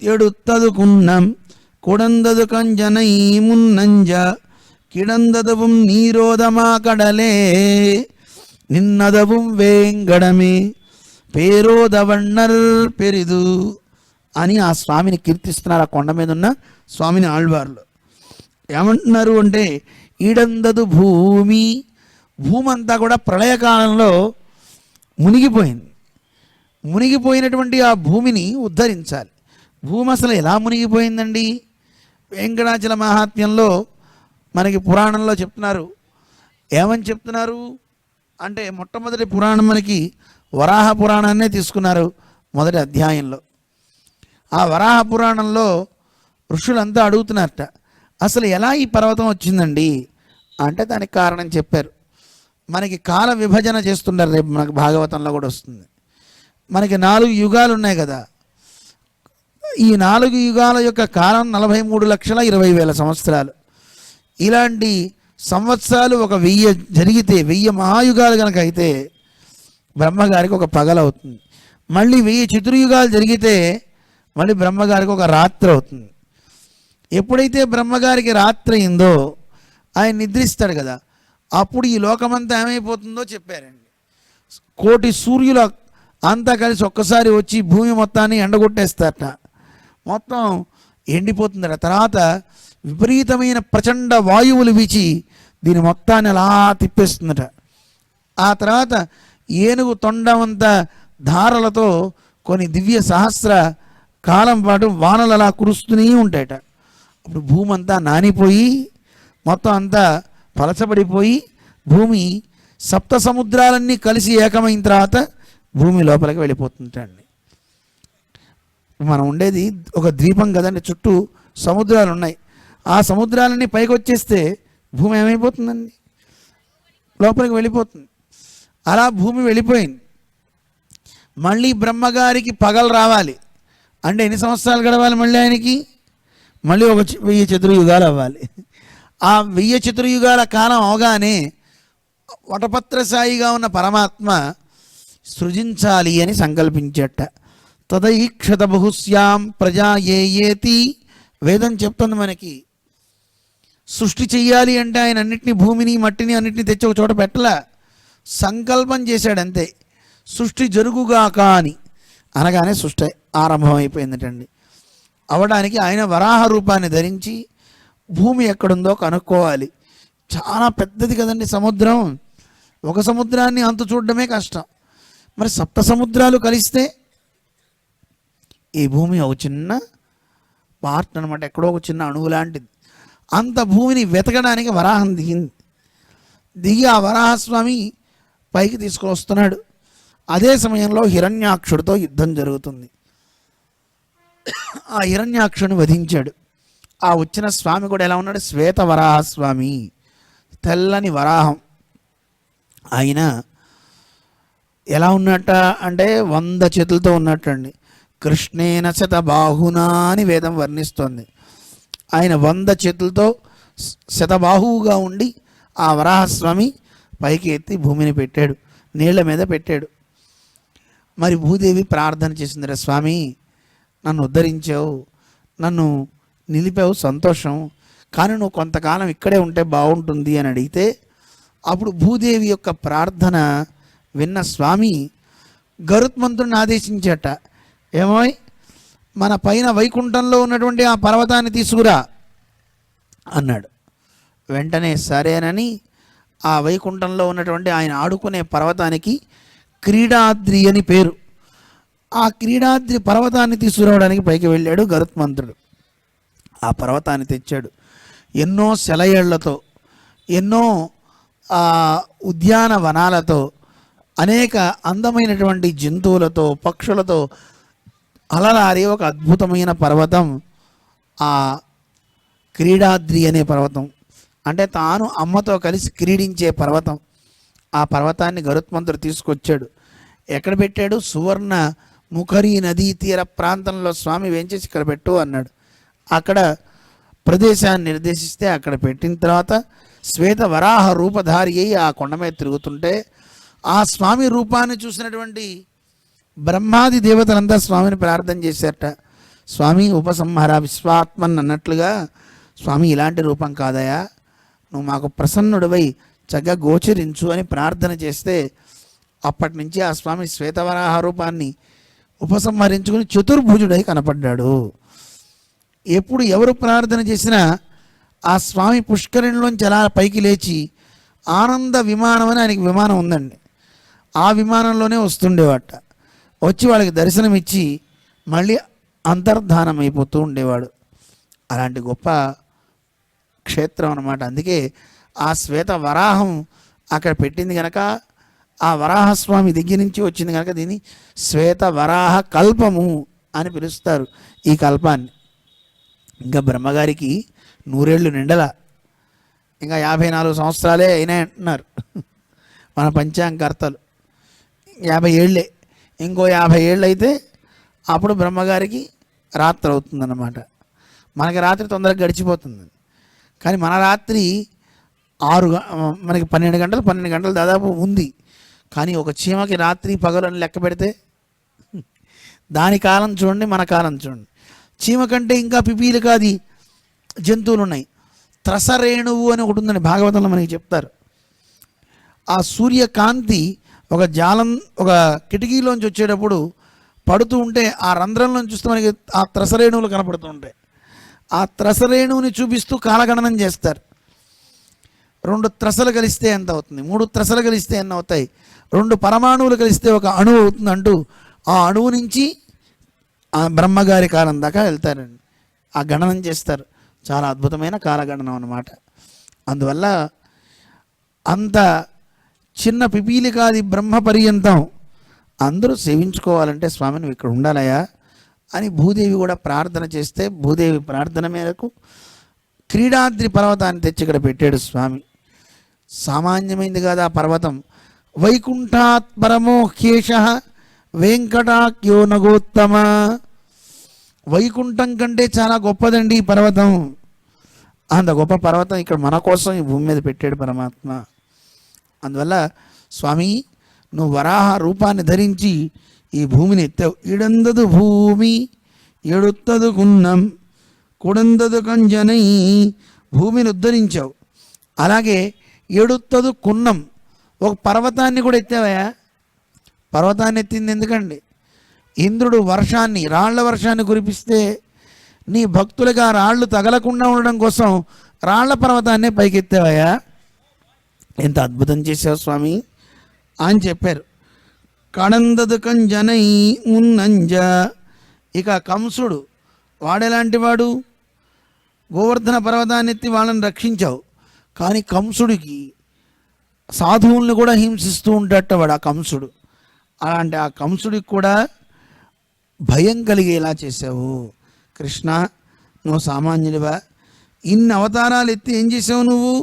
எடுத்ததுகுன்னம் குடந்தது கஞ்சனை முன்னஞ்ச கிடந்ததுவும் நீரோதமா கடலே నిన్నదவும் వేంగడమే పేరోదవన్నర్ పెరిదు అని ఆ స్వామిని కీర్తిస్తున్నారు. ఆ కొండ మీద ఉన్న స్వామిని ఆళ్వార్లు ఏమంటున్నారు అంటే, ఈడందదు భూమి. భూమి అంతా కూడా ప్రళయకాలంలో మునిగిపోయింది. మునిగిపోయినటువంటి ఆ భూమిని ఉద్ధరించాలి. భూమి అసలు ఎలా మునిగిపోయిందండి? వెంకటాచల మహాత్మ్యంలో మనకి పురాణంలో చెప్తున్నారు. ఏమని చెప్తున్నారు అంటే, మొట్టమొదటి పురాణం మనకి వరాహ పురాణాన్నే తీసుకున్నారు మొదటి అధ్యాయంలో. ఆ వరాహ పురాణంలో ఋషులంతా అడుగుతున్నారట, అసలు ఎలా ఈ పర్వతం వచ్చిందండి అంటే దానికి కారణం చెప్పారు. మనకి కాల విభజన చేస్తున్నారు. రేపు మనకు భాగవతంలో కూడా వస్తుంది. మనకి 4 యుగాలు ఉన్నాయి కదా. ఈ 4 యుగాల యొక్క కాలం 43,20,000 సంవత్సరాలు. ఇలాంటి సంవత్సరాలు ఒక 1000 జరిగితే, 1000 మహాయుగాలు కనుక అయితే బ్రహ్మగారికి ఒక పగలవుతుంది. మళ్ళీ 1000 చతుర్యుగాలు జరిగితే మళ్ళీ బ్రహ్మగారికి ఒక రాత్రి అవుతుంది. ఎప్పుడైతే బ్రహ్మగారికి రాత్రి అయిందో ఆయన నిద్రిస్తాడు కదా, అప్పుడు ఈ లోకమంతా ఏమైపోతుందో చెప్పారండి. 1,000,000 సూర్యుల అంతా కలిసి ఒక్కసారి వచ్చి భూమి మొత్తాన్ని ఎండగొట్టేస్తారట. మొత్తం ఎండిపోతుందట. తర్వాత విపరీతమైన ప్రచండ వాయువులు వీచి దీని మొత్తాన్ని అలా తిప్పేస్తుందట. ఆ తర్వాత ఏనుగు తొండమంత ధారలతో కొన్ని దివ్య సహస్ర కాలం పాటు వానలు అలా కురుస్తూనే ఉంటాయట. అప్పుడు భూమి అంతా నానిపోయి మొత్తం అంతా పలచబడిపోయి భూమి సప్త సముద్రాలన్నీ కలిసి ఏకమైన తర్వాత భూమి లోపలికి వెళ్ళిపోతుంటండి. మనం ఉండేది ఒక ద్వీపం కదండి, చుట్టూ సముద్రాలు ఉన్నాయి. ఆ సముద్రాలన్నీ పైకి వచ్చేస్తే భూమి ఏమైపోతుందండి, లోపలికి వెళ్ళిపోతుంది. అలా భూమి వెళ్ళిపోయింది. మళ్ళీ బ్రహ్మగారికి పగలు రావాలి అంటే ఎన్ని సంవత్సరాలు గడవాలి మళ్ళీ ఆయనకి? మళ్ళీ ఒక 1000 చతుర్యుగాలు అవ్వాలి. ఆ 1000 చతుర్యుగాల కాలం అవగానే వటపత్రసాయిగా ఉన్న పరమాత్మ సృజించాలి అని సంకల్పించట. తదైక్షత బహుశ్యాం ప్రజా ఏతి, వేదం చెప్తుంది మనకి. సృష్టి చెయ్యాలి అంటే ఆయన అన్నిటినీ, భూమిని మట్టిని అన్నిటినీ తెచ్చి ఒక చోట పెట్టలా, సంకల్పం చేశాడంతే. సృష్టి జరుగుగాక అని అనగానే సృష్టి ఆరంభమైపోయిందటండి. అవడానికి ఆయన వరాహ రూపాన్ని ధరించి భూమి ఎక్కడుందో కనుక్కోవాలి. చాలా పెద్దది కదండి సముద్రం. ఒక సముద్రాన్ని అంతు చూడడమే కష్టం. మరి సప్త సముద్రాలు కలిస్తే ఈ భూమి ఒక చిన్న పార్ట్ అనమాట, ఎక్కడో ఒక చిన్న అణువు లాంటిది. అంత భూమిని వెతకడానికి వరాహం దిగి ఆ వరాహస్వామి పైకి తీసుకొస్తున్నాడు. అదే సమయంలో హిరణ్యాక్షుడితో యుద్ధం జరుగుతుంది. ఆ హిరణ్యాక్షుని వధించాడు. ఆ వచ్చిన స్వామి కూడా ఎలా ఉన్నాడు? శ్వేత వరాహస్వామి, తెల్లని వరాహం. ఆయన ఎలా ఉన్నట్ట అంటే 100 చేతులతో ఉన్నట్టండి. కృష్ణేన శత బాహునా అని వేదం వర్ణిస్తోంది. ఆయన 100 చేతులతో శతబాహువుగా ఉండి ఆ వరాహస్వామి పైకి ఎత్తి భూమిని పెట్టాడు, నీళ్ల మీద పెట్టాడు. మరి భూదేవి ప్రార్థన చేసిందిరా, స్వామి నన్ను ఉద్ధరించావు, నన్ను నిలిపావు, సంతోషం, కానీ నువ్వు కొంతకాలం ఇక్కడే ఉంటే బాగుంటుంది అని అడిగితే అప్పుడు భూదేవి యొక్క ప్రార్థన విన్న స్వామి గరుత్మంతుడిని ఆదేశించట. ఏమోయ్, మన పైన వైకుంఠంలో ఉన్నటువంటి ఆ పర్వతాన్ని తీసుకురా అన్నాడు. వెంటనే సరేనని ఆ వైకుంఠంలో ఉన్నటువంటి ఆయన ఆడుకునే పర్వతానికి క్రీడాద్రి అని పేరు. ఆ క్రీడాద్రి పర్వతాన్ని తీసుకురావడానికి పైకి వెళ్ళాడు గరుత్మంతుడు. ఆ పర్వతాన్ని తెచ్చాడు. ఎన్నో సెలయేళ్లతో, ఎన్నో ఉద్యానవనాలతో, అనేక అందమైనటువంటి జంతువులతో, పక్షులతో అలలారే ఒక అద్భుతమైన పర్వతం ఆ క్రీడాద్రి అనే పర్వతం. అంటే తాను అమ్మతో కలిసి క్రీడించే పర్వతం. ఆ పర్వతాన్ని గరుత్మంతుడు తీసుకొచ్చాడు. ఎక్కడ పెట్టాడు? సువర్ణ ముఖరి నదీ తీర ప్రాంతంలో స్వామి వేంచేసి ఇక్కడ పెట్టు అన్నాడు. అక్కడ ప్రదేశాన్ని నిర్దేశిస్తే అక్కడ పెట్టిన తర్వాత శ్వేత వరాహ రూపధారి అయి ఆ కొండ మీద తిరుగుతుంటే ఆ స్వామి రూపాన్ని చూసినటువంటి బ్రహ్మాది దేవతలంతా స్వామిని ప్రార్థన చేశారట. స్వామి ఉపసంహార విశ్వాత్మన్ అన్నట్లుగా, స్వామి ఇలాంటి రూపం కాదయా, నువ్వు మాకు ప్రసన్నుడివై చక్కగా గోచరించు అని ప్రార్థన చేస్తే అప్పటి నుంచి ఆ స్వామి శ్వేతవరాహ రూపాన్ని ఉపసంహరించుకుని చతుర్భుజుడై కనపడ్డాడు. ఎప్పుడు ఎవరు ప్రార్థన చేసినా ఆ స్వామి పుష్కరిణిలోంచి అలా పైకి లేచి ఆనంద విమానం అని ఆయనకి విమానం ఉందండి, ఆ విమానంలోనే వస్తుండేవాట. వచ్చి వాళ్ళకి దర్శనం ఇచ్చి మళ్ళీ అంతర్ధానం అయిపోతూ ఉండేవాడు. అలాంటి గొప్ప క్షేత్రం అన్నమాట. అందుకే ఆ శ్వేత వరాహం అక్కడ పెట్టింది కనుక, ఆ వరాహస్వామి దగ్గర నుంచి వచ్చింది కనుక దీన్ని శ్వేత వరాహ కల్పము అని పిలుస్తారు ఈ కల్పాన్ని. ఇంకా బ్రహ్మగారికి 100 ఏళ్ళు నిండల, ఇంకా 54 సంవత్సరాలే అయినాయి అంటున్నారు మన పంచాంగకర్తలు. 50 ఏళ్ళే, ఇంకో 50 ఏళ్ళు అయితే అప్పుడు బ్రహ్మగారికి రాత్రి అవుతుందన్నమాట. మనకి రాత్రి తొందరగా గడిచిపోతుంది, కానీ మన రాత్రి మనకి 12 గంటలు దాదాపు ఉంది. కానీ ఒక చీమకి రాత్రి పగలని లెక్క పెడితే దాని కాలం చూడండి, మన కాలం చూడండి. చీమ కంటే ఇంకా పిపీలికాది జంతువులు ఉన్నాయి. త్రసరేణువు అని ఒకటి ఉందండి, భాగవతంలో మనకి చెప్తారు. ఆ సూర్యకాంతి ఒక జాలం, ఒక కిటికీలోంచి వచ్చేటప్పుడు పడుతూ ఉంటే ఆ రంధ్రంలోంచి చూస్తే మనకి ఆ త్రసరేణువులు కనపడుతూ ఉంటాయి. ఆ త్రసరేణువుని చూపిస్తూ కాలగణనం చేస్తారు. 2 త్రసలు కలిస్తే ఎంత అవుతుంది, 3 త్రసలు కలిస్తే ఎన్ని అవుతాయి, 2 పరమాణువులు కలిస్తే ఒక అణువు అవుతుంది అంటూ ఆ అణువు నుంచి ఆ బ్రహ్మగారి కాలం దాకా వెళ్తారండి. ఆ గణనం చేస్తారు. చాలా అద్భుతమైన కాలగణనం అన్నమాట. అందువల్ల అంత చిన్న పిపీలికాది బ్రహ్మ పర్యంతం అందరూ సేవించుకోవాలంటే స్వామి నువ్వు ఇక్కడ ఉండాలయా అని భూదేవి కూడా ప్రార్థన చేస్తే భూదేవి ప్రార్థన మేరకు క్రీడాద్రి పర్వతాన్ని తెచ్చి ఇక్కడ పెట్టాడు స్వామి. సామాన్యమైంది కాదు ఆ పర్వతం. వైకుంఠాత్ పరమో హ్యేష వెంకటాఖ్యో నగోత్తమ. వైకుంఠం కంటే చాలా గొప్పదండి ఈ పర్వతం. అంత గొప్ప పర్వతం ఇక్కడ మన కోసం ఈ భూమి మీద పెట్టాడు పరమాత్మ. అందువల్ల స్వామి నువ్వు వరాహ రూపాన్ని ధరించి ఈ భూమిని ఎత్తావు. ఇడందదు భూమి ఎడుత్తదు కున్నం కుడందదు కంజనై, భూమిని ఉద్ధరించావు. అలాగే ఎడుత్తదు కున్నం, ఒక పర్వతాన్ని కూడా ఎత్తావయా. పర్వతాన్ని ఎత్తింది ఎందుకండి? ఇంద్రుడు వర్షాన్ని, రాళ్ల వర్షాన్ని కురిపిస్తే నీ భక్తులుగా రాళ్ళు తగలకుండా ఉండడం కోసం రాళ్ల పర్వతాన్ని పైకెత్తావయా. ఎంత అద్భుతం చేసావు స్వామి అని చెప్పారు. కడందదు కంజనై ఉన్నంజ. ఇక కంసుడు వాడెలాంటి వాడు? గోవర్ధన పర్వతాన్ని ఎత్తి వాళ్ళని రక్షించావు. కానీ కంసుడికి సాధువుల్ని కూడా హింసిస్తూ ఉంటాడట వాడు ఆ కంసుడు. అలాంటి ఆ కంసుడికి కూడా భయం కలిగేలా చేసావు. కృష్ణ నువ్వు సామాన్యుడివా? ఇన్ని అవతారాలు ఎత్తి ఏం చేసావు నువ్వు?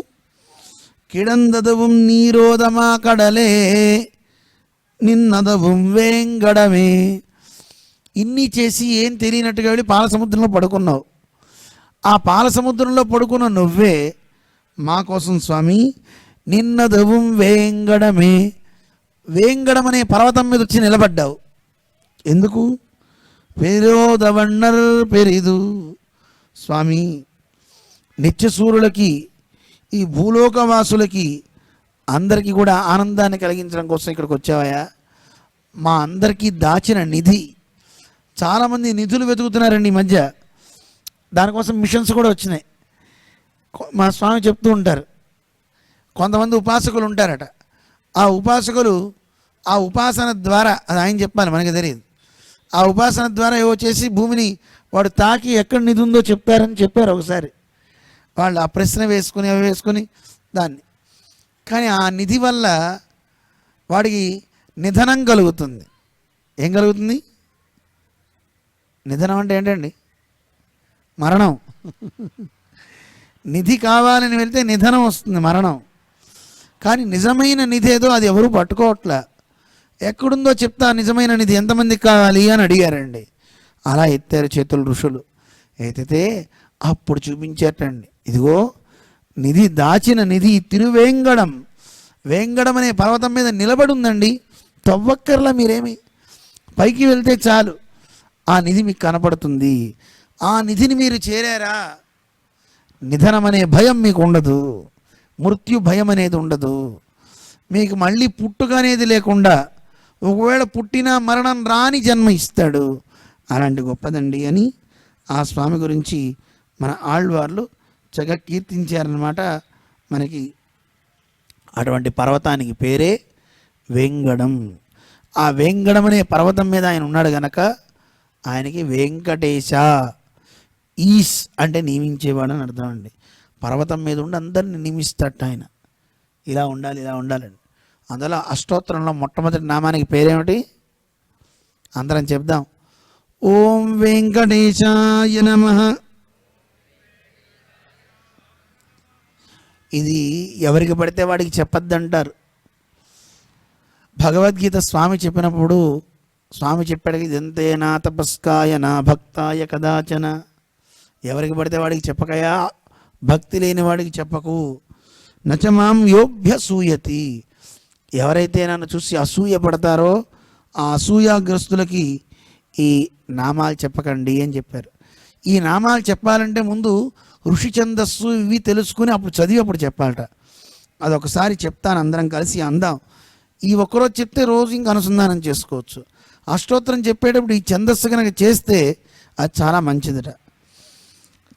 కిడందదவும் నీరోదమా కడలే నిన్నదவும் వేంగడమే. ఇన్ని చేసి ఏం తెలియనట్టుగా వెళ్ళి పాల సముద్రంలో పడుకున్నావు. ఆ పాల సముద్రంలో పడుకున్న నువ్వే మా కోసం స్వామి నిన్నదவும் వేంగడమే, వేంగడం అనే పర్వతం మీద వచ్చి నిలబడ్డావు. ఎందుకు? పెరోదవన్నర్ పెరిదు. స్వామి నిత్యసూరులకి ఈ భూలోకవాసులకి అందరికీ కూడా ఆనందాన్ని కలిగించడం కోసం ఇక్కడికి వచ్చావయ్యా. మా అందరికీ దాచిన నిధి. చాలామంది నిధులు వెతుకుతున్నారండి ఈ మధ్య. దానికోసం మిషన్స్ కూడా వచ్చినాయి. మా స్వామి చెప్తూ ఉంటారు, కొంతమంది ఉపాసకులు ఉంటారట. ఆ ఉపాసకులు ఆ ఉపాసన ద్వారా, అది ఆయన చెప్పాలి మనకి తెలియదు, ఆ ఉపాసన ద్వారా ఏవో చేసి భూమిని వాడు తాకి ఎక్కడ నిధి ఉందో చెప్పారని చెప్పారు ఒకసారి. వాళ్ళు ఆ ప్రశ్న వేసుకుని అవి వేసుకుని దాన్ని, కానీ ఆ నిధి వల్ల వాడికి నిధనం కలుగుతుంది. ఏం కలుగుతుంది? నిధనం అంటే ఏంటండి? మరణం. నిధి కావాలని వెళ్తే నిధనం వస్తుంది, మరణం. కానీ నిజమైన నిధి ఏదో అది ఎవరు పట్టుకోవట్లే. ఎక్కడుందో చెప్తా నిజమైన నిధి, ఎంతమందికి కావాలి అని అడిగారండి. అలా ఎత్తారు చేతులు ఋషులు. ఎత్తితే అప్పుడు చూపించేటండి, ఇదిగో నిధి, దాచిన నిధి తిరువేంగడం. వేంగడం అనే పర్వతం మీద నిలబడి ఉందండి. తవ్వక్కర్లా మీరేమి, పైకి వెళ్తే చాలు ఆ నిధి మీకు కనపడుతుంది. ఆ నిధిని మీరు చేరారా, నిధనం అనే భయం మీకు ఉండదు, మృత్యు భయం అనేది ఉండదు. మీకు మళ్ళీ పుట్టుక అనేది లేకుండా, ఒకవేళ పుట్టినా మరణం రాని జన్మ ఇస్తాడు. అలాంటి గొప్పదండి అని ఆ స్వామి గురించి మన ఆళ్వార్లు చక్కగా కీర్తించారనమాట. మనకి అటువంటి పర్వతానికి పేరే వేంగడం. ఆ వేంగడం అనే పర్వతం మీద ఆయన ఉన్నాడు గనక ఆయనకి వెంకటేశ. ఈస్ అంటే నియమించేవాడు అని అర్థం అండి. పర్వతం మీద ఉండి అందరిని నియమిస్తాట ఆయన. ఇలా ఉండాలి, ఇలా ఉండాలండి. అందులో అష్టోత్తరంలో మొట్టమొదటి నామానికి పేరేమిటి? అందరం చెప్దాం. ఓం వెంకటేశాయ నమః. ఇది ఎవరికి పడితే వాడికి చెప్పొద్దంటారు. భగవద్గీత స్వామి చెప్పినప్పుడు స్వామి చెప్పాడు, ఇదంతే నా తపస్కాయ నా భక్తాయ కదాచన. ఎవరికి పడితే వాడికి చెప్పకయా, భక్తి లేని వాడికి చెప్పకు. నచమాం యోభ్యసూయతి. ఎవరైతే నన్ను చూసి అసూయ పడతారో ఆ అసూయాగ్రస్తులకి ఈ నామాలు చెప్పకండి అని చెప్పారు. ఈ నామాలు చెప్పాలంటే ముందు ఋషి ఛందస్సు ఇవి తెలుసుకుని అప్పుడు చదివి అప్పుడు చెప్పాలట. అదొకసారి చెప్తాను, అందరం కలిసి అందాం. ఈ ఒక్కరోజు చెప్తే రోజు ఇంక అనుసంధానం చేసుకోవచ్చు. అష్టోత్తరం చెప్పేటప్పుడు ఈ ఛందస్సు కనుక చేస్తే అది చాలా మంచిదట.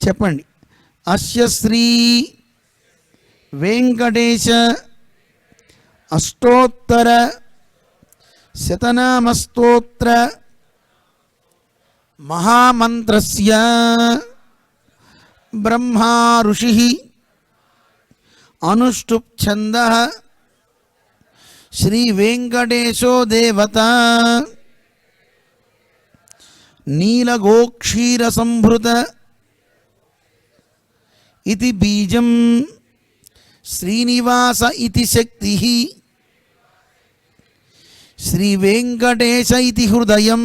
చెప్పండి. అస్య శ్రీ వెంకటేశ అష్టోత్తర శతనామస్తోత్ర మహామంత్రస్య బ్రహ్మా ఋషి అనుష్ఠుప్ ఛందః శ్రీ వెంకటేశో దేవత నీలగోక్షీర సంభృత ఇతి బీజం శ్రీనివాస ఇతి శక్తి శ్రీ వెంకటేశ ఇతి హృదయం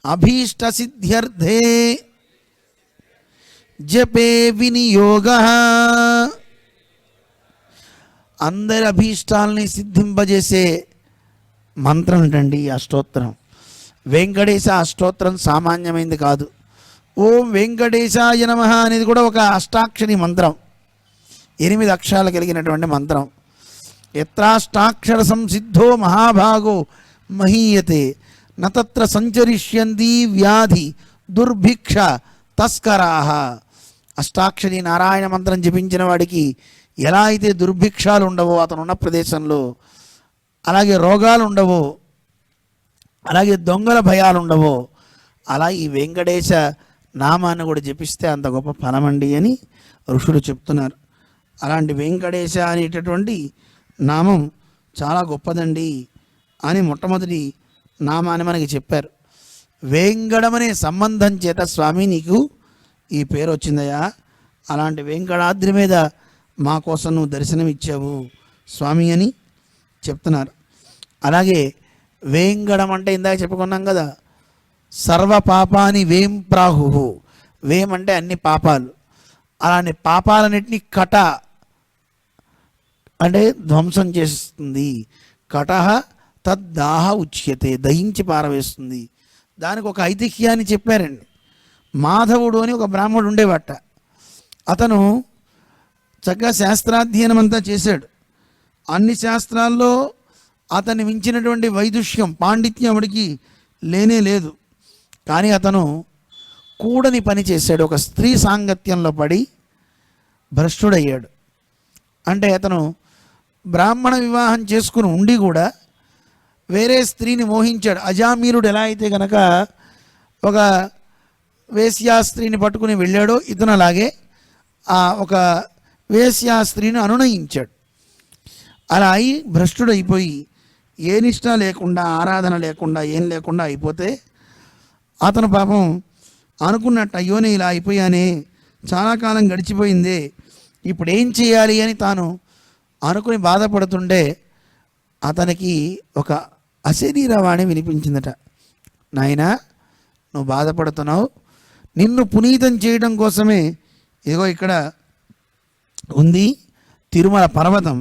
అభీష్ట సిద్ధ్యర్థే జపే వినియోగ. అందరి అభీష్టాలని సిద్ధింపజేసే మంత్రం ఏంటండి ఈ అష్టోత్తరం. వెంకటేశ అష్టోత్తరం సామాన్యమైనది కాదు. ఓం వెంకటేశాయ నమః అనేది కూడా ఒక అష్టాక్షరి మంత్రం, 8 అక్షరాలు కలిగినటువంటి మంత్రం. యత్రాష్టాక్షర సంసిద్ధో మహాభాగో మహీయతే నత్ర సంచరిష్యంతి వ్యాధి దుర్భిక్ష తస్కరాః. అష్టాక్షరి నారాయణ మంత్రం జపించిన వాడికి ఎలా అయితే దుర్భిక్షాలు ఉండవో అతను ఉన్న ప్రదేశంలో, అలాగే రోగాలు ఉండవో, అలాగే దొంగల భయాలు ఉండవో, అలా ఈ వెంకటేశ నామాన్ని కూడా జపిస్తే అంత గొప్ప ఫలమండి అని ఋషులు చెప్తున్నారు. అలాంటి వెంకటేశ అనేటటువంటి నామం చాలా గొప్పదండి అని మొట్టమొదటి నామాన్ని మనకి చెప్పారు. వేంకటమనే సంబంధం చేత స్వామి నీకు ఈ పేరు వచ్చిందయ్యా, అలాంటి వెంకటాద్రి మీద మా కోసం నువ్వు దర్శనం ఇచ్చావు స్వామి అని చెప్తున్నారు. అలాగే వేంకటం అంటే ఇందాక చెప్పుకున్నాం కదా, సర్వ పాపాని వేం ప్రాహు. వేం అంటే అన్ని పాపాలు, అలాంటి పాపాలన్నింటినీ కట అంటే ధ్వంసం చేస్తుంది. కటహ తద్దాహ ఉచ్యతే, దహించి పారవేస్తుంది. దానికి ఒక ఐతిహ్యాన్ని చెప్పారండి. మాధవుడు అని ఒక బ్రాహ్మణుడు ఉండేవాట. అతను చక్కగా శాస్త్రాధ్యయనం అంతా చేశాడు. అన్ని శాస్త్రాల్లో అతన్ని మించినటువంటి వైదుష్యం పాండిత్యం వాడికి లేనే లేదు. కానీ అతను కూడని పని చేశాడు. ఒక స్త్రీ సాంగత్యంలో పడి భ్రష్టుడయ్యాడు. అంటే అతను బ్రాహ్మణ వివాహం చేసుకుని ఉండి కూడా వేరే స్త్రీని మోహించాడు. అజామీరుడు ఎలా అయితే కనుక ఒక వేశ్యా స్త్రీని పట్టుకుని వెళ్ళాడో ఇతను అలాగే ఒక వేశ్యా స్త్రీని అనునయించాడు. అలా అయి భ్రష్టుడైపోయి ఏ నిష్ట లేకుండా, ఆరాధన లేకుండా, ఏం లేకుండా అయిపోతే అతను పాపం అనుకున్నట్టు, అయ్యోనే ఇలా అయిపోయానే, చాలా కాలం గడిచిపోయిందే, ఇప్పుడు ఏం చేయాలి అని తాను అనుకుని బాధపడుతుంటే అతనికి ఒక అశరీరవాణి వినిపించిందట. నాయనా, నువ్వు బాధపడుతున్నావు, నిన్ను పునీతం చేయడం కోసమే ఇదిగో ఇక్కడ ఉంది తిరుమల పర్వతం,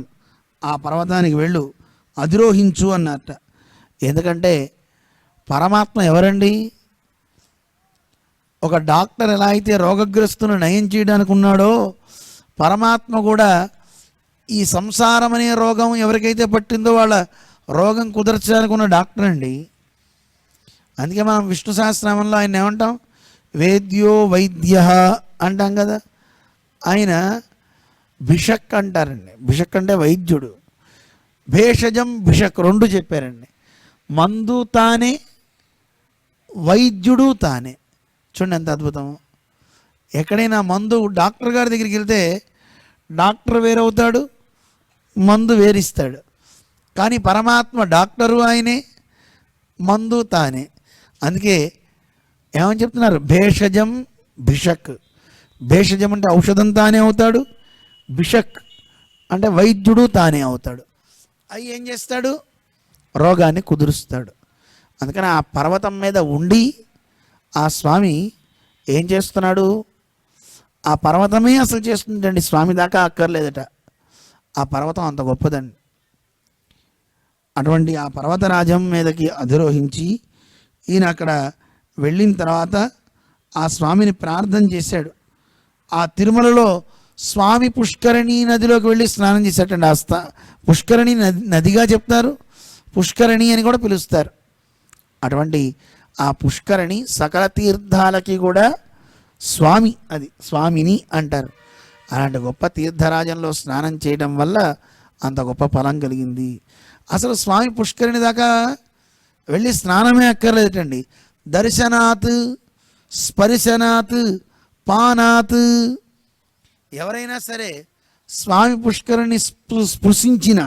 ఆ పర్వతానికి వెళ్ళు, అధిరోహించు అన్నట్ట. ఎందుకంటే పరమాత్మ ఎవరండి? ఒక డాక్టర్ ఎలా అయితే రోగగ్రస్తును నయం చేయడానికి ఉన్నాడో, పరమాత్మ కూడా ఈ సంసారం అనే రోగం ఎవరికైతే పట్టిందో వాళ్ళ రోగం కుదర్చడానికి ఉన్న డాక్టర్ అండి. అందుకే మనం విష్ణు సహస్రనామంలో ఆయన ఏమంటాం? వేద్యో వైద్య అంటాం కదా. ఆయన భిషక్ అంటారండి. భిషక్ అంటే వైద్యుడు. భేషజం భిషక్ రెండు చెప్పారండి. మందు తానే, వైద్యుడు తానే. చూడండి ఎంత అద్భుతం. ఎక్కడైనా మందు డాక్టర్ గారి దగ్గరికి వెళ్తే డాక్టర్ వేరవుతాడు, మందు వేరిస్తాడు. కానీ పరమాత్మ డాక్టరు ఆయనే, మందు తానే. అందుకే ఏమని చెప్తున్నారు? భేషజం భిషక్. భేషజం అంటే ఔషధం తానే అవుతాడు, భిషక్ అంటే వైద్యుడు తానే అవుతాడు. అవి ఏం చేస్తాడు? రోగాన్ని కుదురుస్తాడు. అందుకని ఆ పర్వతం మీద ఉండి ఆ స్వామి ఏం చేస్తున్నాడు? ఆ పర్వతమే అసలు చేస్తుందండి, స్వామి దాకా అక్కర్లేదట. ఆ పర్వతం అంత గొప్పదండి. అటువంటి ఆ పర్వతరాజం మీదకి అధిరోహించి ఈయన అక్కడ వెళ్ళిన తర్వాత ఆ స్వామిని ప్రార్థన చేశాడు. ఆ తిరుమలలో స్వామి పుష్కరిణి నదిలోకి వెళ్ళి స్నానం చేశాటండి. పుష్కరిణి నదిగా చెప్తారు, పుష్కరిణి అని కూడా పిలుస్తారు. అటువంటి ఆ పుష్కరిణి సకల తీర్థాలకి కూడా స్వామి, అది స్వామిని అంటారు. అలాంటి గొప్ప తీర్థరాజంలో స్నానం చేయడం వల్ల అంత గొప్ప ఫలం కలిగింది. అసలు స్వామి పుష్కరిణి దాకా వెళ్ళి స్నానమే అక్కర్లేదటండి. దర్శనాత్, స్పర్శనాత్, పానాత్. ఎవరైనా సరే స్వామి పుష్కరిణి స్పృశించిన,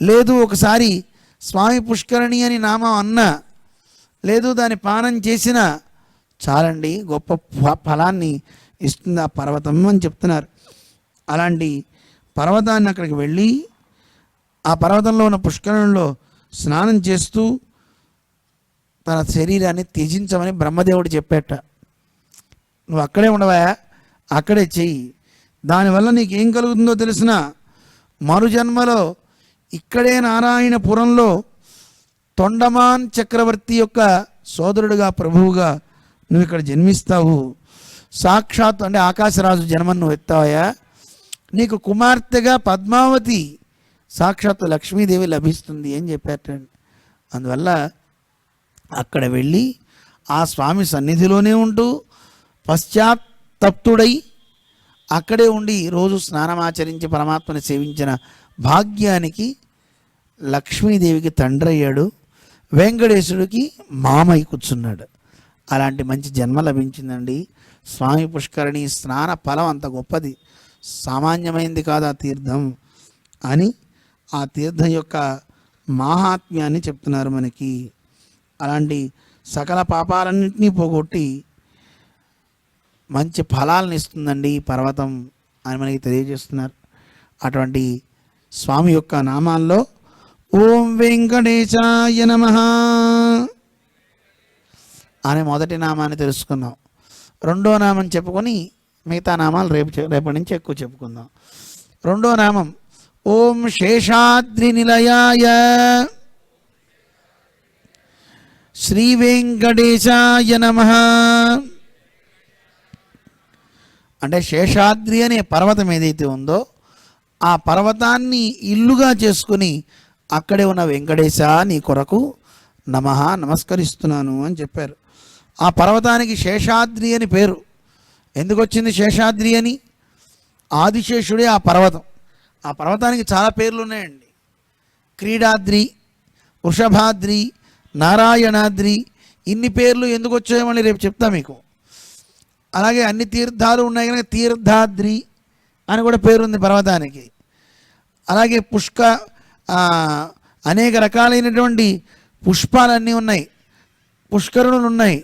లేదు ఒకసారి స్వామి పుష్కరిణి అని నామం అన్నా, లేదు దాని పానం చేసిన చాలండి, గొప్ప ఫలాన్ని ఇస్తుంది ఆ పర్వతం అని చెప్తున్నారు. అలాంటి పర్వతాన్ని అక్కడికి వెళ్ళి ఆ పర్వతంలో ఉన్న పుష్కరంలో స్నానం చేస్తూ తన శరీరాన్ని త్యజించమని బ్రహ్మదేవుడు చెప్పేట. నువ్వు అక్కడే ఉండవా, అక్కడే చెయ్యి, దానివల్ల నీకేం కలుగుతుందో తెలిసిన, మరుజన్మలో ఇక్కడే నారాయణపురంలో తొండమాన్ చక్రవర్తి యొక్క సోదరుడుగా ప్రభువుగా నువ్వు ఇక్కడ జన్మిస్తావు. సాక్షాత్ అంటే ఆకాశరాజు జన్మను నువ్వు ఎత్తావా, నీకు కుమార్తెగా పద్మావతి సాక్షాత్తు లక్ష్మీదేవి లభిస్తుంది అని చెప్పారండి. అందువల్ల అక్కడ వెళ్ళి ఆ స్వామి సన్నిధిలోనే ఉంటూ పశ్చాత్తప్తుడై అక్కడే ఉండి రోజు స్నానమాచరించి పరమాత్మని సేవించిన భాగ్యానికి లక్ష్మీదేవికి తండ్రి అయ్యాడు, వెంకటేశ్వరుడికి మామయ్య కూర్చున్నాడు. అలాంటి మంచి జన్మ లభించిందండి. స్వామి పుష్కరిణి స్నాన ఫలం అంత గొప్పది, సామాన్యమైంది కాదు ఆ తీర్థం అని ఆ తీర్థం యొక్క మాహాత్మ్యాన్ని చెప్తున్నారు మనకి. అలాంటి సకల పాపాలన్నింటినీ పోగొట్టి మంచి ఫలాలను ఇస్తుందండి ఈ పర్వతం అని మనకి తెలియజేస్తున్నారు. అటువంటి స్వామి యొక్క నామాల్లో ఓం వెంకటేశాయ నమః అనే మొదటి నామాన్ని తెలుసుకుందాం. రెండో నామం చెప్పుకొని మిగతా నామాలు రేపటి నుంచి ఎక్కువ చెప్పుకుందాం. రెండో నామం ఓం శేషాద్రి నిలయాయ శ్రీ వెంకటేశాయ నమః. అంటే శేషాద్రి అనే పర్వతం ఏదైతే ఉందో ఆ పర్వతాన్ని ఇల్లుగా చేసుకుని అక్కడే ఉన్న వెంకటేశ నీ కొరకు నమః నమస్కరిస్తున్నాను అని చెప్పారు. ఆ పర్వతానికి శేషాద్రి అని పేరు. ఎందుకు వచ్చింది శేషాద్రి అని? ఆదిశేషుడే ఆ పర్వతం. ఆ పర్వతానికి చాలా పేర్లు ఉన్నాయండి. క్రీడాద్రి, వృషభాద్రి, నారాయణాద్రి, ఇన్ని పేర్లు ఎందుకు వచ్చాయో మళ్ళీ రేపు చెప్తా మీకు. అలాగే అన్ని తీర్థాలు ఉన్నాయి కనుక తీర్థాద్రి అని కూడా పేరుంది పర్వతానికి. అలాగే అనేక రకాలైనటువంటి పుష్పాలన్నీ ఉన్నాయి, పుష్కరుణులు ఉన్నాయి.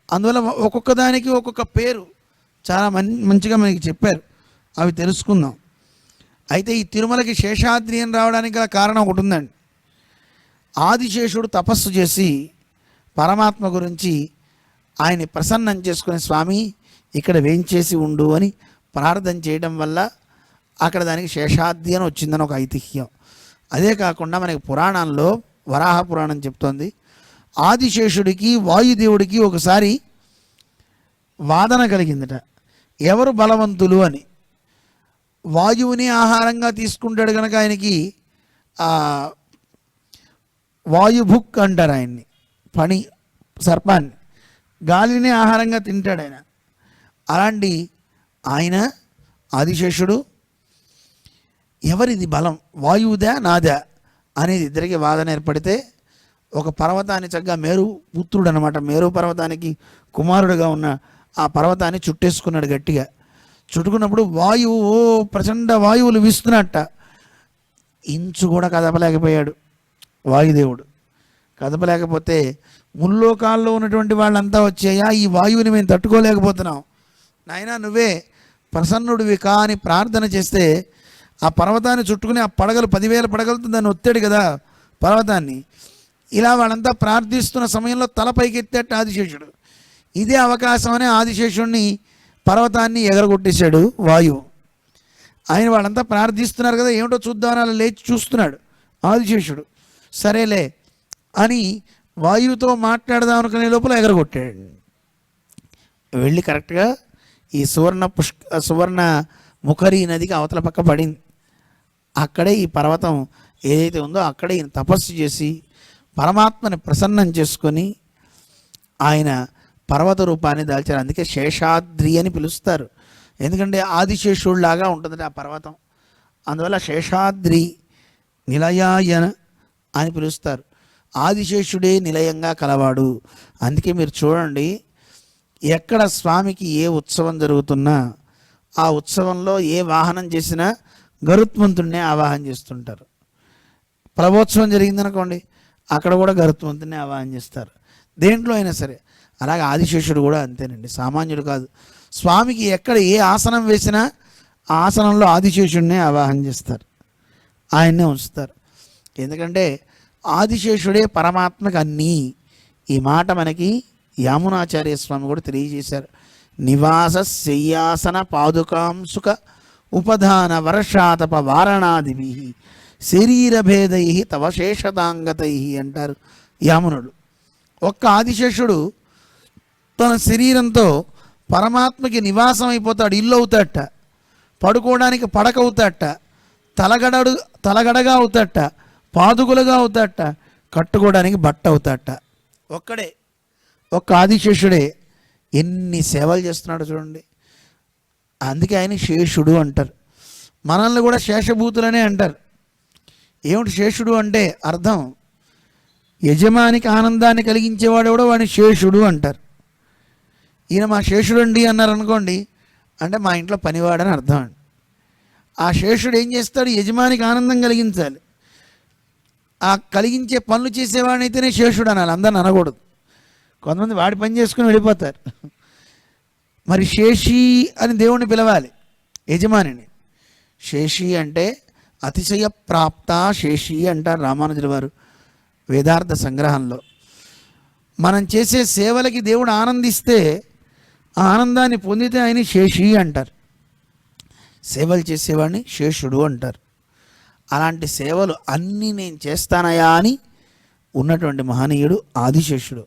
అందువల్ల ఒక్కొక్క దానికి ఒక్కొక్క పేరు చాలా మంచిగా మనకి చెప్పారు. అవి తెలుసుకుందాం. అయితే ఈ తిరుమలకి శేషాద్రి అని రావడానికి గల కారణం ఒకటి ఉందండి. ఆదిశేషుడు తపస్సు చేసి పరమాత్మ గురించి ఆయన్ని ప్రసన్నం చేసుకునే స్వామి ఇక్కడ వేంచేసి ఉండు అని ప్రార్థన చేయడం వల్ల అక్కడ దానికి శేషాద్రి అని వచ్చిందని ఒక ఐతిహ్యం. అదే కాకుండా మనకి పురాణాల్లో వరాహ పురాణం చెప్తోంది, ఆదిశేషుడికి వాయుదేవుడికి ఒకసారి వాదన కలిగిందట, ఎవరు బలవంతులు అని. వాయువుని ఆహారంగా తీసుకుంటాడు కనుక ఆయనకి వాయుభుక్ అంటారు ఆయన్ని, పని సర్పాన్ని. గాలిని ఆహారంగా తింటాడు ఆయన. అలాంటి ఆయన ఆదిశేషుడు ఎవరిది బలం, వాయువుదా నాదా అనేది ఇద్దరికి వాదన ఏర్పడితే ఒక పర్వతాన్ని చక్కగా మేరు పుత్రుడు అనమాట, మేరు పర్వతానికి కుమారుడుగా ఉన్న ఆ పర్వతాన్ని చుట్టేసుకున్నాడు గట్టిగా. చుట్టుకున్నప్పుడు వాయువు ప్రచండ వాయువులు వీస్తున్నట్ట, ఇంచు కూడా కదపలేకపోయాడు వాయుదేవుడు. కదపలేకపోతే ముల్లోకాల్లో ఉన్నటువంటి వాళ్ళంతా వచ్చాయా, ఈ వాయువుని మేము తట్టుకోలేకపోతున్నాం, నాయనా నువ్వే ప్రసన్నుడివి కా అని ప్రార్థన చేస్తే ఆ పర్వతాన్ని చుట్టుకుని ఆ పడగలు 10,000 పడగలతో దాన్ని ఒత్తాడు కదా పర్వతాన్ని. ఇలా వాళ్ళంతా ప్రార్థిస్తున్న సమయంలో తల పైకెత్తేట ఆదిశేషుడు. ఇదే అవకాశం అనే ఆదిశేషుడిని పర్వతాన్ని ఎగరగొట్టేశాడు వాయువు. ఆయన వాళ్ళంతా ప్రార్థిస్తున్నారు కదా, ఏమిటో చూద్దామని అలా లేచి చూస్తున్నాడు ఆదిశేషుడు. సరేలే అని వాయువుతో మాట్లాడదాం అనుకునే లోపల ఎగరగొట్టాడు. వెళ్ళి కరెక్ట్గా ఈ సువర్ణ ముఖరి నదికి అవతల పక్క పడింది. అక్కడే ఈ పర్వతం ఏదైతే ఉందో అక్కడే ఈయన తపస్సు చేసి పరమాత్మని ప్రసన్నం చేసుకొని ఆయన పర్వత రూపాన్ని దాల్చారు. అందుకే శేషాద్రి అని పిలుస్తారు, ఎందుకంటే ఆదిశేషుడిలాగా ఉంటుంది ఆ పర్వతం. అందువల్ల శేషాద్రి నిలయాయన అని పిలుస్తారు. ఆదిశేషుడే నిలయంగా కలవాడు. అందుకే మీరు చూడండి, ఎక్కడ స్వామికి ఏ ఉత్సవం జరుగుతున్నా ఆ ఉత్సవంలో ఏ వాహనం చేసినా గరుత్మంతుడినే ఆవాహన చేస్తుంటారు. ప్రభోత్సవం జరిగిందనుకోండి, అక్కడ కూడా గరుత్మంతుడిని ఆవాహన చేస్తారు. దేంట్లో అయినా సరే. అలాగే ఆదిశేషుడు కూడా అంతేనండి, సామాన్యుడు కాదు. స్వామికి ఎక్కడ ఏ ఆసనం వేసినా ఆ ఆసనంలో ఆదిశేషుడినే ఆవాహన చేస్తారు, ఆయన్నే ఉంచుతారు. ఎందుకంటే ఆదిశేషుడే పరమాత్మకి అన్నీ. ఈ మాట మనకి యామునాచార్య స్వామి కూడా తెలియజేశారు. నివాస శయ్యాసన పాదుకాంసుక ఉపధాన వర్షాతప వారణాదిభి శరీరభేదై తవ శేషదాంగతై అంటారు యామునుడు. ఒక్క ఆదిశేషుడు తన శరీరంతో పరమాత్మకి నివాసం అయిపోతాడు, ఇల్లు అవుతాడట, పడుకోవడానికి పడక అవుతాడట, తలగడగా అవుతాడట, పాదుకులుగా అవుతాడట, కట్టుకోవడానికి బట్ట అవుతాడట. ఒక్కడే, ఒక్క ఆదిశేషుడే ఎన్ని సేవలు చేస్తున్నాడు చూడండి. అందుకే ఆయన శేషుడు అంటారు. మనల్ని కూడా శేషభూతులనే అంటారు. ఏమిటి శేషుడు అంటే అర్థం? యజమానికి ఆనందాన్ని కలిగించేవాడు కూడా వాడిని శేషుడు అంటారు. ఈయన మా శేషుడు అండి అన్నారు అనుకోండి, అంటే మా ఇంట్లో పనివాడని అర్థం అండి. ఆ శేషుడు ఏం చేస్తాడు? యజమానికి ఆనందం కలిగించాలి. ఆ కలిగించే పనులు చేసేవాడిని అయితేనే శేషుడు అనాలి, అందరిని అనకూడదు. కొంతమంది వాడి పని చేసుకుని వెళ్ళిపోతారు. మరి శేషి అని దేవుణ్ణి పిలవాలి, యజమానిని. శేషి అంటే అతిశయ ప్రాప్త శేషి అంటారు రామానుజుల వారు వేదార్థ సంగ్రహంలో. మనం చేసే సేవలకి దేవుడు ఆనందిస్తే, ఆ ఆనందాన్ని పొందితే ఆయన శేషి అంటారు. సేవలు చేసేవాడిని శేషుడు అంటారు. అలాంటి సేవలు అన్నీ నేను చేస్తానయా అని ఉన్నటువంటి మహనీయుడు ఆదిశేషుడు.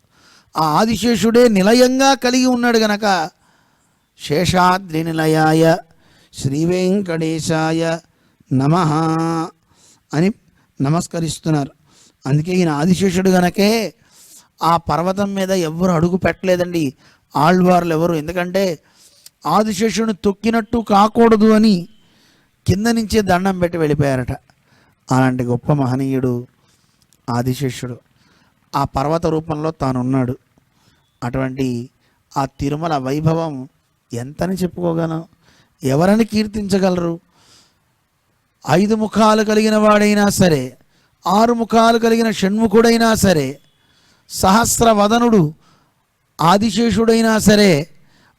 ఆ ఆదిశేషుడే నిలయంగా కలిగి ఉన్నాడు గనక శేషాద్రి నిలయాయ శ్రీ వెంకటేశాయ నమః అని నమస్కరిస్తున్నారు. అందుకే ఈయన ఆదిశేషుడు గనకే ఆ పర్వతం మీద ఎవ్వరు అడుగు పెట్టలేదండి, ఆళ్వార్లు ఎవరు. ఎందుకంటే ఆదిశేషుడిని తొక్కినట్టు కాకూడదు అని కింద నుంచే దండం పెట్టి వెళ్ళిపోయారట. అలాంటి గొప్ప మహనీయుడు ఆదిశేషుడు. ఆ పర్వత రూపంలో తానున్నాడు. అటువంటి ఆ తిరుమల వైభవం ఎంతని చెప్పుకోగలం? ఎవరని కీర్తించగలరు? 5 ముఖాలు కలిగిన వాడైనా సరే, 6 ముఖాలు కలిగిన షణ్ముఖుడైనా సరే, సహస్రవదనుడు ఆదిశేషుడైనా సరే,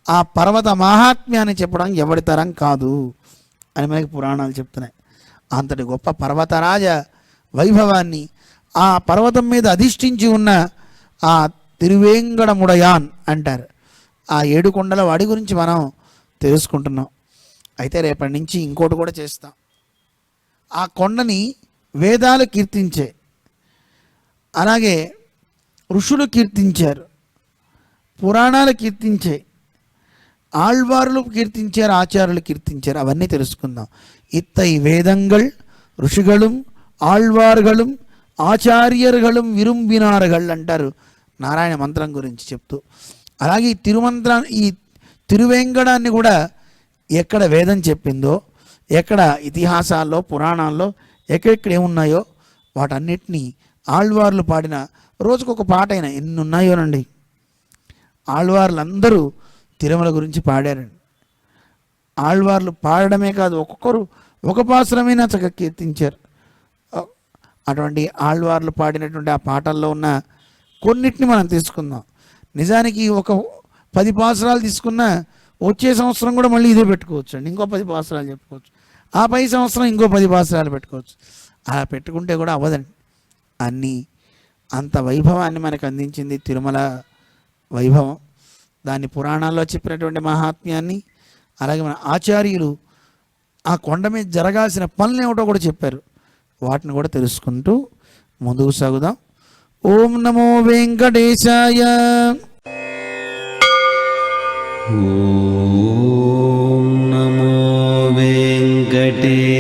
ఆ పర్వత మాహాత్మ్యాన్ని చెప్పడం ఎవరి తరం కాదు అని మనకి పురాణాలు చెప్తున్నాయి. అంతటి గొప్ప పర్వతరాజ వైభవాన్ని, ఆ పర్వతం మీద అధిష్ఠించి ఉన్న ఆ తిరువేంగడముడయాన్ అంటారు. ఆ 7 కొండల వాడి గురించి మనం తెలుసుకుంటున్నాం. అయితే రేపటి నుంచి ఇంకోటి కూడా చేస్తాం. ఆ కొండని వేదాలు కీర్తించే, అలాగే ఋషులు కీర్తించారు, పురాణాలు కీర్తించే, ఆళ్వారులు కీర్తించారు, ఆచార్యులు కీర్తించారు. అవన్నీ తెలుసుకుందాం. ఇత్తై వేదంగల్ ఋషిగళం ఆళ్వార్గళం ఆచార్యర్గళం విరుంబినార్గళ్ అంటారు నారాయణ మంత్రం గురించి చెప్తూ. అలాగే ఈ తిరువేంగడాన్ని కూడా ఎక్కడ వేదం చెప్పిందో, ఎక్కడ ఇతిహాసాల్లో పురాణాల్లో ఎక్కడెక్కడ ఏమున్నాయో వాటన్నిటినీ ఆళ్వార్లు పాడిన, రోజుకొక పాట అయినా ఎన్ని ఉన్నాయోనండి. ఆళ్వార్లందరూ తిరుమల గురించి పాడారండి. ఆళ్వార్లు పాడడమే కాదు, ఒక్కొక్కరు ఒక పాసురమైనా చక్కగా కీర్తించారు. అటువంటి ఆళ్వార్లు పాడినటువంటి ఆ పాటల్లో ఉన్న కొన్నిటిని మనం తీసుకుందాం. నిజానికి ఒక 10 పాసురాలు తీసుకున్నా వచ్చే సంవత్సరం కూడా మళ్ళీ ఇదే పెట్టుకోవచ్చు అండి, ఇంకో 10 పాసురాలు చెప్పుకోవచ్చు. ఆ పై సంవత్సరం ఇంకో 10 పాసురాలు పెట్టుకోవచ్చు. అలా పెట్టుకుంటే కూడా అవ్వదండి. అన్నీ అంత వైభవాన్ని మనకు అందించింది తిరుమల వైభవం. దాన్ని పురాణాల్లో చెప్పినటువంటి మహాత్మ్యాన్ని, అలాగే మన ఆచార్యులు ఆ కొండ మీద జరగాల్సిన పనులు ఏమిటో కూడా చెప్పారు. వాటిని కూడా తెలుసుకుంటూ ముందుకు సాగుదాం. ఓం నమో వెంకటేశాయ. ఓం నమో వెంకటేశాయ.